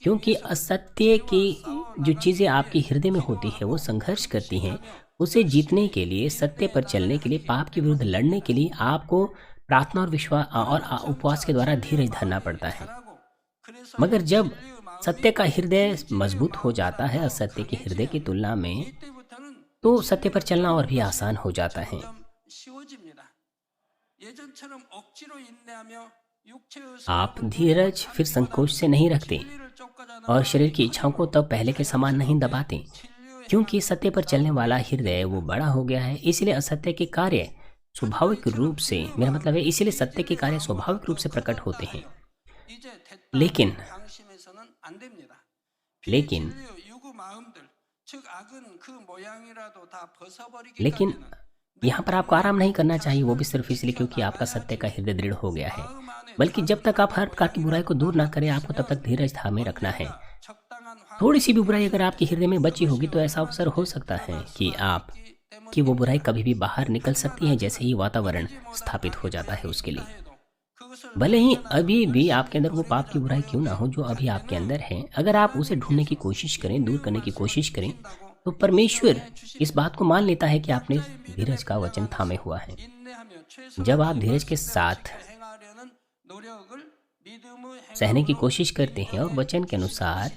A: क्योंकि असत्य की जो चीजें आपके हृदय में होती है वो संघर्ष करती हैं। उसे जीतने के लिए, सत्य पर चलने के लिए, पाप के विरुद्ध लड़ने के लिए आपको प्रार्थना और विश्वास और उपवास के द्वारा धीरज धरना पड़ता है। मगर जब सत्य का हृदय मजबूत हो जाता है असत्य के हृदय की तुलना में, तो सत्य पर चलना और भी आसान हो जाता है। आप धीरज फिर संकोच से नहीं रखते और शरीर की इच्छाओं को तब पहले के समान नहीं दबाते, क्योंकि सत्य पर चलने वाला हृदय वो बड़ा हो गया है। इसलिए असत्य के कार्य स्वाभाविक रूप से, मेरा मतलब है इसलिए सत्य के कार्य स्वाभाविक रूप से प्रकट होते हैं। लेकिन यहाँ पर आपको आराम नहीं करना चाहिए, वो भी सिर्फ इसलिए क्योंकि आपका सत्य का हृदय दृढ़ हो गया है, बल्कि जब तक आप हर प्रकार की बुराई को दूर ना करें, आपको तब तक धीरज थामे रखना है। थोड़ी सी भी बुराई अगर आपके हृदय में बची होगी तो ऐसा अवसर हो सकता है कि वो बुराई कभी भी बाहर निकल सकती है जैसे ही वातावरण स्थापित हो जाता है उसके लिए। भले ही अभी भी आपके अंदर वो पाप की बुराई क्यों ना हो जो अभी आपके अंदर है, अगर आप उसे ढूंढने की कोशिश करें, दूर करने की कोशिश करें, तो परमेश्वर इस बात को मान लेता है कि आपने धीरज का वचन थामे हुआ है। जब आप धीरज के साथ सहने की कोशिश करते हैं और वचन के अनुसार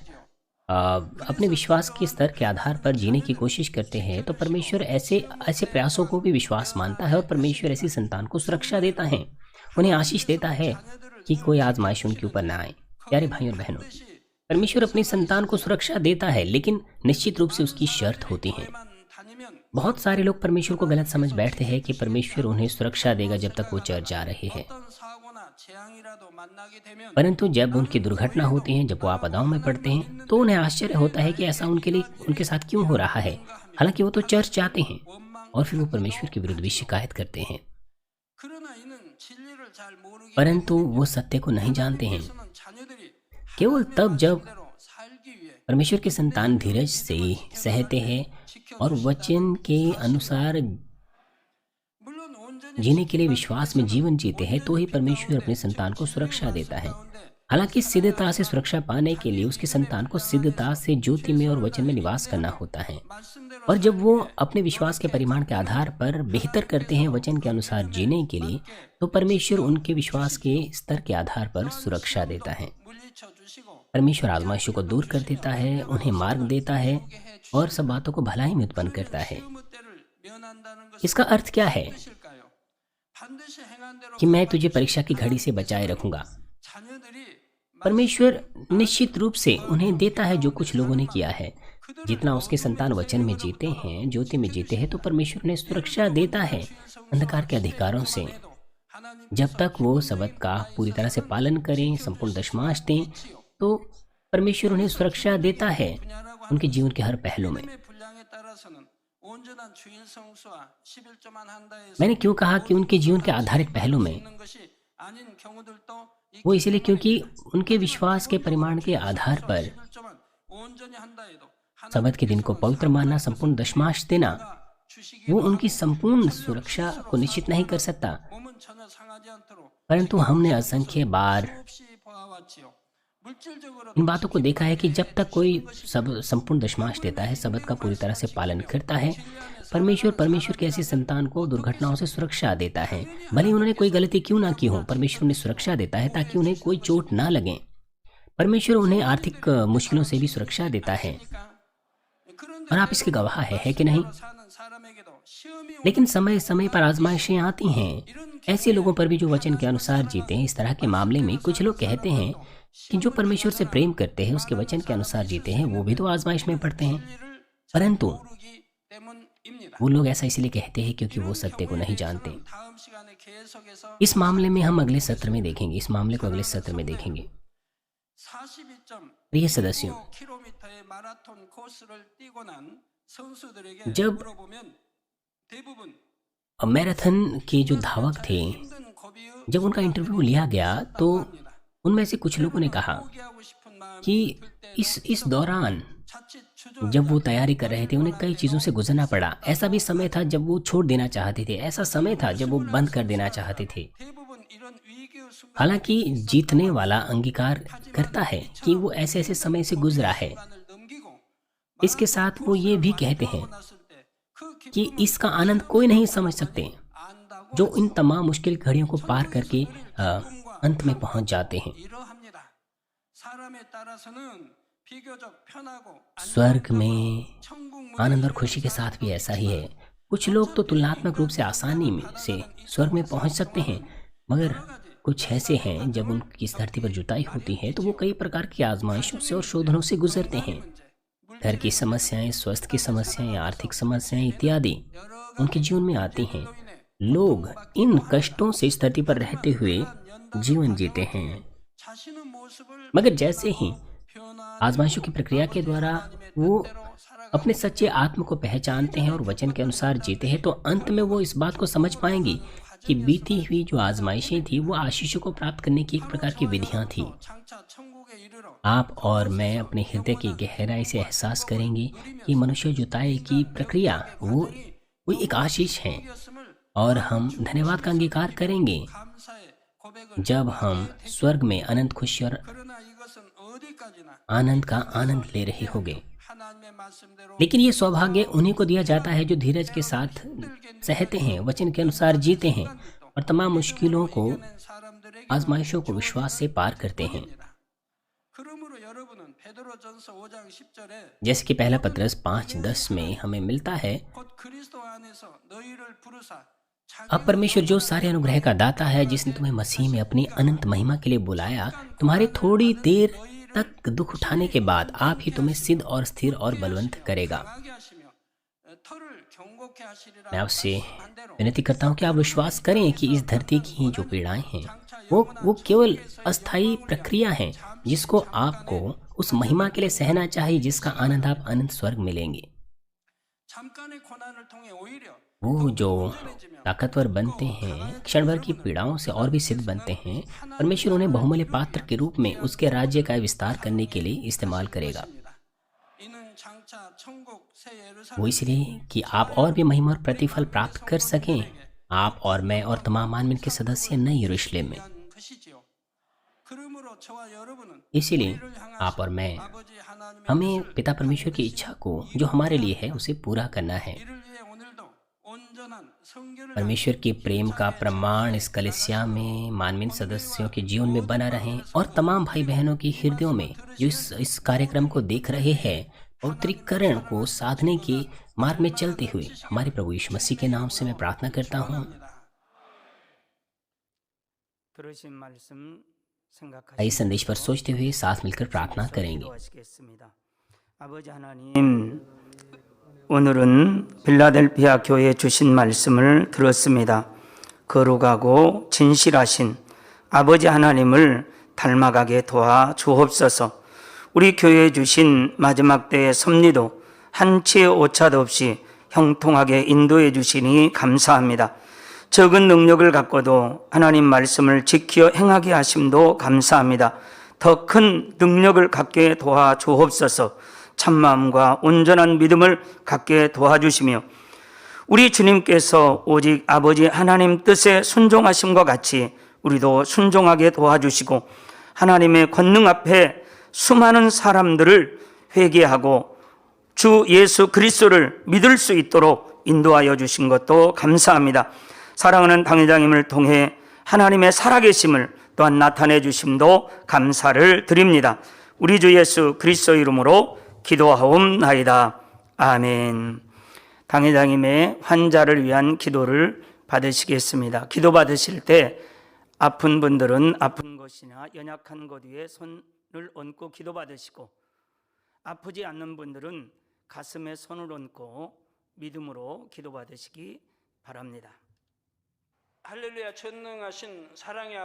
A: अ, अपने विश्वास के स्तर के आधार पर जीने की कोशिश करते हैं, तो परमेश्वर ऐसे ऐसे प्रयासों को भी विश्वास मानता है और परमेश्वर ऐसी संतान को सुरक्षा देता है, उन्हें आशीष देता है कि कोई आजमाइश उनके ऊपर ना आए। प्यारे भाई और बहनों, परमेश्वर अपनी संतान को सुरक्षा देता है, लेकिन निश्चित रूप से उसकी शर्त होती है। बहुत सारे लोग परमेश्वर को गलत समझ बैठते हैं कि परमेश्वर उन्हें सुरक्षा देगा जब तक वो चर्च जा रहे हैं। परंतु जब उनकी दुर्घटना होती है, जब वो आपदाओं में पड़ते हैं, तो उन्हें आश्चर्य होता है कि ऐसा उनके लिए उनके साथ क्यों हो रहा है। हालांकि वो तो चर्च जाते हैं और फिर वो परमेश्वर के विरुद्ध भी शिकायत करते हैं, परंतु वो सत्य को नहीं जानते हैं। केवल तब जब परमेश्वर के संतान धीरज से सहते हैं और वचन के अनुसार जीने के लिए विश्वास में जीवन जीते हैं, तो ही परमेश्वर अपने संतान को सुरक्षा देता है। हालांकि सिद्धता से सुरक्षा पाने के लिए उसके संतान को सिद्धता से ज्योति में और वचन में निवास करना होता है। और जब वो अपने विश्वास के परिमाण के आधार पर बेहतर करते हैं वचन के अनुसार जीने के लिए, तो परमेश्वर उनके विश्वास के स्तर के आधार पर सुरक्षा देता है। परमेश्वर आजमाइशों को दूर कर देता है, उन्हें मार्ग देता है और सब बातों को भलाई में उत्पन्न करता है। इसका अर्थ क्या है कि मैं तुझे परीक्षा की घड़ी से बचाए रखूंगा। परमेश्वर निश्चित रूप से उन्हें देता है जो कुछ लोगों ने किया है। जितना उसके संतान वचन में जीते हैं, ज्योति में जीते हैं, तो परमेश्वर उन्हें सुरक्षा देता है अंधकार के अधिकारों से। जब तक वो सबत का पूरी तरह से पालन करें, संपूर्ण दशमांश दें, तो परमेश्वर उन्हें सुरक्षा देता है उनके जीवन के हर पहलू में। मैंने क्यों कहा कि उनके जीवन के आधारित पहलू में? वो इसलिए क्योंकि उनके विश्वास के परिमाण के आधार पर सबत के दिन को पवित्र मानना, संपूर्ण दशमांश देना, वो उनकी संपूर्ण सुरक्षा को निश्चित नहीं कर सकता। परंतु हमने असंख्य बार इन बातों को देखा है कि जब तक कोई सब संपूर्ण दशमांश देता है, सबत का पूरी तरह से पालन करता है, परमेश्वर की ऐसी संतान को दुर्घटनाओं से सुरक्षा देता है। भले उन्होंने कोई गलती क्यों ना की हो, परमेश्वर उन्हें सुरक्षा देता है ताकि उन्हें कोई चोट ना लगे। परमेश्वर उन्हें आर्थिक मुश्किलों से भी सुरक्षा देता है और आप इसके गवाह है कि नहीं? लेकिन समय समय पर आजमाइशें आती हैं ऐसे लोगों पर भी जो वचन के अनुसार जीते हैं। इस तरह के मामले में कुछ लोग कहते हैं कि जो परमेश्वर से प्रेम करते हैं, उसके वचन के अनुसार जीते हैं, वो भी तो आजमाइश में पड़ते हैं। परंतु वो लोग ऐसा इसलिए कहते हैं क्योंकि वो सत्य को नहीं जानते। इस मामले में हम अगले सत्र में देखेंगे, इस मामले को अगले सत्र में देखेंगे। प्रिय सदस्यों, जब मैराथन के जो धावक थे, जब उनका इंटरव्यू लिया गया, तो उनमें से कुछ लोगों ने कहा कि इस दौरान जब वो तैयारी कर रहे थे, उन्हें कई चीज़ों से गुजरना पड़ा। ऐसा भी समय था जब वो छोड़ देना चाहते थे, ऐसा समय था जब वो बंद कर देना चाहते थे। हालांकि जीतने वाला अंगीकार करता है कि वो ऐसे ऐसे समय से गुजरा है। इसके साथ वो ये भी कहते हैं कि इसका आनंद कोई नहीं समझ सकते जो इन तमाम मुश्किल घड़ियों को पार करके अंत में पहुंच जाते हैं। स्वर्ग में आनंद और खुशी के साथ भी ऐसा ही है। कुछ लोग तो तुलनात्मक रूप से आसानी से स्वर्ग में पहुंच सकते हैं, मगर कुछ ऐसे हैं जब उनकी इस धरती पर जुताई होती है तो वो कई प्रकार की आजमाइशों से और शोधनों से गुजरते हैं। घर की समस्याएं, स्वास्थ्य की समस्याएं, आर्थिक समस्याएं इत्यादि उनके जीवन में आती हैं। लोग इन कष्टों से इस धरती पर रहते हुए जीवन जीते हैं, मगर जैसे ही आजमाइशों की प्रक्रिया के द्वारा वो अपने सच्चे आत्म को पहचानते हैं और वचन के अनुसार जीते हैं, तो अंत में वो इस बात को समझ पाएंगे कि बीती हुई जो आजमाइशें थी वो आशीषों को प्राप्त करने की एक प्रकार की विधियां थी। आप और मैं अपने हृदय की गहराई से एहसास करेंगे कि मनुष्य जुताई की प्रक्रिया वो एक आशीष है और हम धन्यवाद का अंगीकार करेंगे जब हम स्वर्ग में अनंत खुशी और आनंद का आनंद ले रहे होंगे। लेकिन ये सौभाग्य उन्हीं को दिया जाता है जो धीरज के साथ सहते हैं, वचन के अनुसार जीते हैं और तमाम मुश्किलों को, आजमाइशों को विश्वास से पार करते हैं। जैसे कि पहला पत्रस 5:10 में हमें मिलता है, अब परमेश्वर जो सारे अनुग्रह का दाता है, जिसने तुम्हें मसीह में अपनी अनंत महिमा के लिए बुलाया, तुम्हारे थोड़ी देर तक दुख उठाने के बाद आप ही तुम्हें सिद्ध और स्थिर और बलवंत करेगा। मैं आपसे विनती करता हूँ कि आप विश्वास करें कि इस धरती की जो पीड़ाएं हैं वो केवल अस्थायी प्रक्रिया है, जिसको आपको उस महिमा के लिए सहना चाहिए, जिसका आनंद आप अनंत स्वर्ग मिलेंगे। वो जो ताकतवर बनते हैं, क्षण भर की पीड़ाओं से और भी सिद्ध बनते हैं, परमेश्वर उन्हें बहुमूल्य पात्र के रूप में उसके राज्य का विस्तार करने के लिए इस्तेमाल करेगा। वो इसलिए कि आप और भी महिमा और प्रतिफल प्राप्त कर सकें, आप और मैं और तमाम मानव के सदस्य नए यरूशलेम में। इसीलिए आप और मैं, हमें पिता परमेश्वर की इच्छा को जो हमारे लिए है उसे पूरा करना है। परमेश्वर के प्रेम का प्रमाण इस कलीसिया में मानवीय सदस्यों के जीवन में बना रहे और तमाम भाई बहनों के हृदयों में जो इस कार्यक्रम को देख रहे हैं, पवित्रीकरण को साधने के मार्ग में चलते हुए हमारे प्रभु यीशु मसीह के नाम से मैं प्रार्थना करता हूँ। इस संदेश पर सोचते हुए साथ मिलकर प्रार्थना करेंगे।
B: 오늘은 빌라델피아 교회에 주신 말씀을 들었습니다. 거룩하고 진실하신 아버지 하나님을 닮아가게 도와 주옵소서. 우리 교회에 주신 마지막 때의 섭리도 한치의 오차도 없이 형통하게 인도해 주시니 감사합니다. 적은 능력을 갖고도 하나님 말씀을 지켜 행하게 하심도 감사합니다. 더 큰 능력을 갖게 도와 주옵소서. 참마음과 온전한 믿음을 갖게 도와주시며 우리 주님께서 오직 아버지 하나님 뜻에 순종하심과 같이 우리도 순종하게 도와주시고 하나님의 권능 앞에 수많은 사람들을 회개하고 주 예수 그리스도를 믿을 수 있도록 인도하여 주신 것도 감사합니다. 사랑하는 당회장님을 통해 하나님의 살아계심을 또한 나타내 주심도 감사를 드립니다. 우리 주 예수 그리스도 이름으로 기도하옵나이다. 아멘. 당회장님의 환자를 위한 기도를 받으시겠습니다. 기도 받으실 때 아픈 분들은 아픈 곳이나 연약한 곳 위에 손을 얹고 기도 받으시고, 아프지 않는 분들은 가슴에 손을 얹고 믿음으로 기도 받으시기 바랍니다.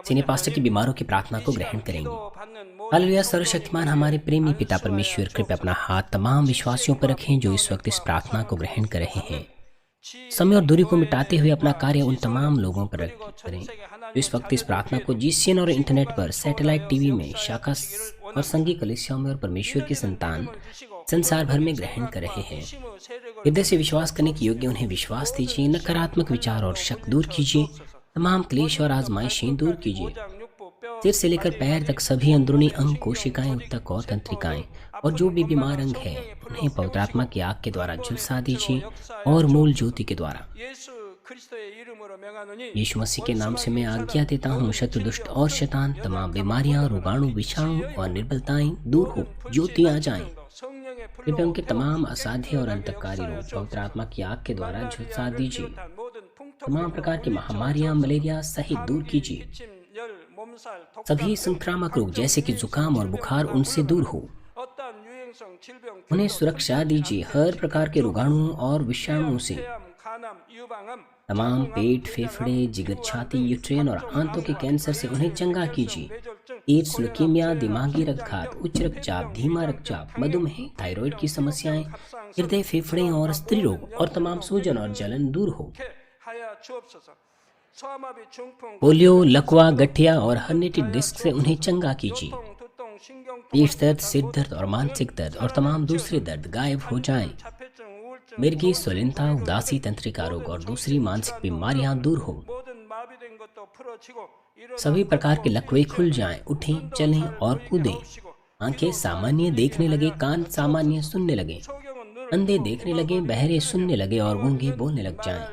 A: सीनियर पास्टर की बीमारों की प्रार्थना को ग्रहण करेंगे। हालेलुया। सर्वशक्तिमान हमारे प्रेमी पिता परमेश्वर, कृपया अपना हाथ तमाम विश्वासियों पर रखें जो इस वक्त इस प्रार्थना को ग्रहण कर रहे हैं। समय और दूरी को मिटाते हुए अपना कार्य उन तमाम लोगों पर करें जो इस वक्त इस प्रार्थना को GCN और इंटरनेट पर, सैटेलाइट टीवी में, शाखा और संघीय कलीसियाओं में और परमेश्वर की संतान संसार भर में ग्रहण कर रहे हैं। हृदय से विश्वास करने के योग्य उन्हें विश्वास दीजिए। नकारात्मक विचार और शक दूर कीजिए। तमाम क्लेश और आजमाइशें दूर कीजिए। सिर से लेकर पैर तक सभी अंदरूनी अंग, कोशिकाएं, उत्तक और तंत्रिकाएं और जो भी बीमार अंग है उन्हें पवित्र आत्मा की आग के द्वारा झुलसा दीजिए और मूल ज्योति के द्वारा। यीशु मसीह के नाम से मैं आज्ञा देता हूँ, शत्रु, दुष्ट और शैतान, तमाम बीमारियां, रोगाणु, विषाणु और निर्बलताएं दूर हो, ज्योति आ जाएं। कृपया उनके तमाम असाध्य और अंतकारी रोग पवित्र आत्मा की आग के द्वारा झुलसा दीजिए। तमाम प्रकार की महामारियां, मलेरिया सहित दूर कीजिए। सभी संक्रामक रोग जैसे कि जुकाम और बुखार उनसे दूर हो, उन्हें सुरक्षा दीजिए हर प्रकार के रोगाणुओं और विषाणुओं से। तमाम पेट, फेफड़े, जिगर, छाती, यूट्रेन और आंतों के कैंसर से उन्हें चंगा कीजिए। एड्स, ल्यूकेमिया, दिमागी रक्तघात, उच्च रक्तचाप, धीमा रक्तचाप, मधुमेह, थायराइड की समस्याएं, हृदय, फेफड़े और स्त्री रोग और तमाम सूजन और जलन दूर हो। पोलियो, लकवा, गठिया और हर्निटेड डिस्क से उन्हें चंगा कीजिए। पेट दर्द, सिर दर्द और मानसिक दर्द और तमाम दूसरे दर्द गायब हो जाएं। मिर्गी, स्वलिनता, उदासी, तंत्रिका रोग और दूसरी मानसिक बीमारियां दूर हो। सभी प्रकार के लकवे खुल जाएं, उठें, चलें और कूदें। आंखें सामान्य देखने लगे, कान सामान्य सुनने लगे, अंधे देखने लगे, बहरे सुनने लगे और गूंगे बोलने लग जाएं।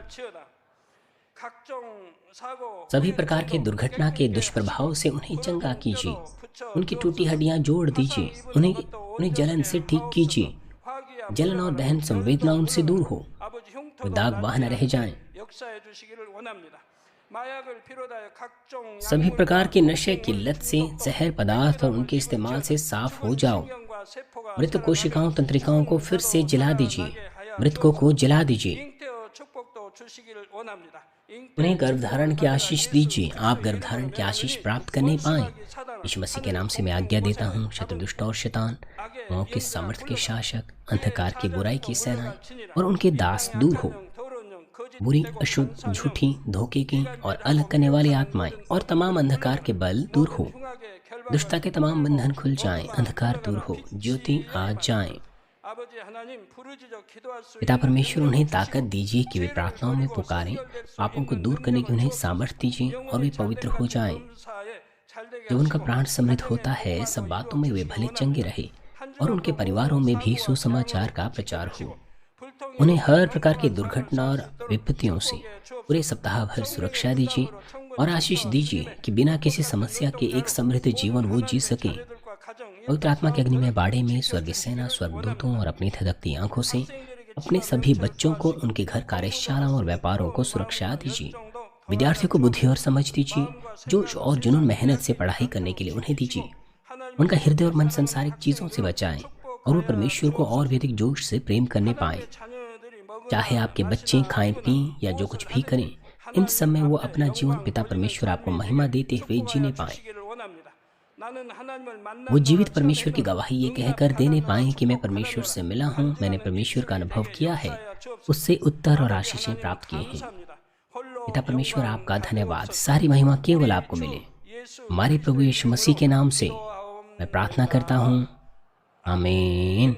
A: सभी प्रकार के दुर्घटना के दुष्प्रभाव से उन्हें चंगा कीजिए, उनकी टूटी हड्डियां जोड़ दीजिए, उन्हें जलन से ठीक कीजिए। जलन और दहन संवेदना उनसे दूर हो, वे दाग बाह न रह जाएं। सभी प्रकार के नशे की लत से, जहर पदार्थ और उनके इस्तेमाल से साफ हो जाओ। मृत कोशिकाओं तंत्रिकाओं को फिर से जला दीजिए, मृतकों को जला दीजिए। उन्हें गर्भधारण की आशीष दीजिए, आप गर्भधारण की आशीष प्राप्त करने पाएं। यीशु मसीह के नाम से मैं आज्ञा देता हूँ, शत्रु दुष्ट और शैतान, मौत के सामर्थ्य के शासक, अंधकार की बुराई की सेनाएं और उनके दास दूर हो। बुरी, अशुद्ध, झूठी, धोखे की और अलग करने वाली आत्माएं और तमाम अंधकार के बल दूर हो। दुष्टता के तमाम बंधन खुल जाएं, अंधकार दूर हो, ज्योति आ जाएं। पिता परमेश्वर, उन्हें ताकत दीजिए कि वे प्रार्थनाओं में पुकारें, पापों को दूर करने की उन्हें सामर्थ्य दीजिए और वे पवित्र हो जाएं। जब उनका प्राण समृद्ध होता है, सब बातों में वे भले चंगे रहे और उनके परिवारों में भी सुसमाचार का प्रचार हो। उन्हें हर प्रकार की दुर्घटना और विपत्तियों से पूरे सप्ताह भर सुरक्षा दीजिए और आशीष दीजिए कि बिना किसी समस्या के एक समृद्ध जीवन वो जी सके। पवित्र आत्मा के अग्नि में बाड़े में स्वर्गीय सेना, स्वर्गदूतों और अपनी धधकती आंखों से अपने सभी बच्चों को, उनके घर, कार्यशालाओं और व्यापारों को सुरक्षा दीजिए। विद्यार्थियों को बुद्धि और समझ दीजिए, जोश और जुनून मेहनत से पढ़ाई करने के लिए उन्हें दीजिए। उनका हृदय और मन संसारिक चीजों से बचाएं और वो परमेश्वर को और भी अधिक जोश से प्रेम करने पाएं। चाहे आपके बच्चे खाएं पिएं या जो कुछ भी करें, इन सब में वो अपना जीवन पिता परमेश्वर आपको महिमा देते हुए जीने पाएं। वो जीवित परमेश्वर की गवाही ये कहकर देने पाएं कि मैं परमेश्वर से मिला हूँ, मैंने परमेश्वर का अनुभव किया है, उससे उत्तर और आशीषें प्राप्त किए हैं। पिता परमेश्वर, आपका धन्यवाद। सारी महिमा केवल आपको मिले। हमारे प्रभु यीशु मसीह के नाम से मैं प्रार्थना करता हूँ, आमीन।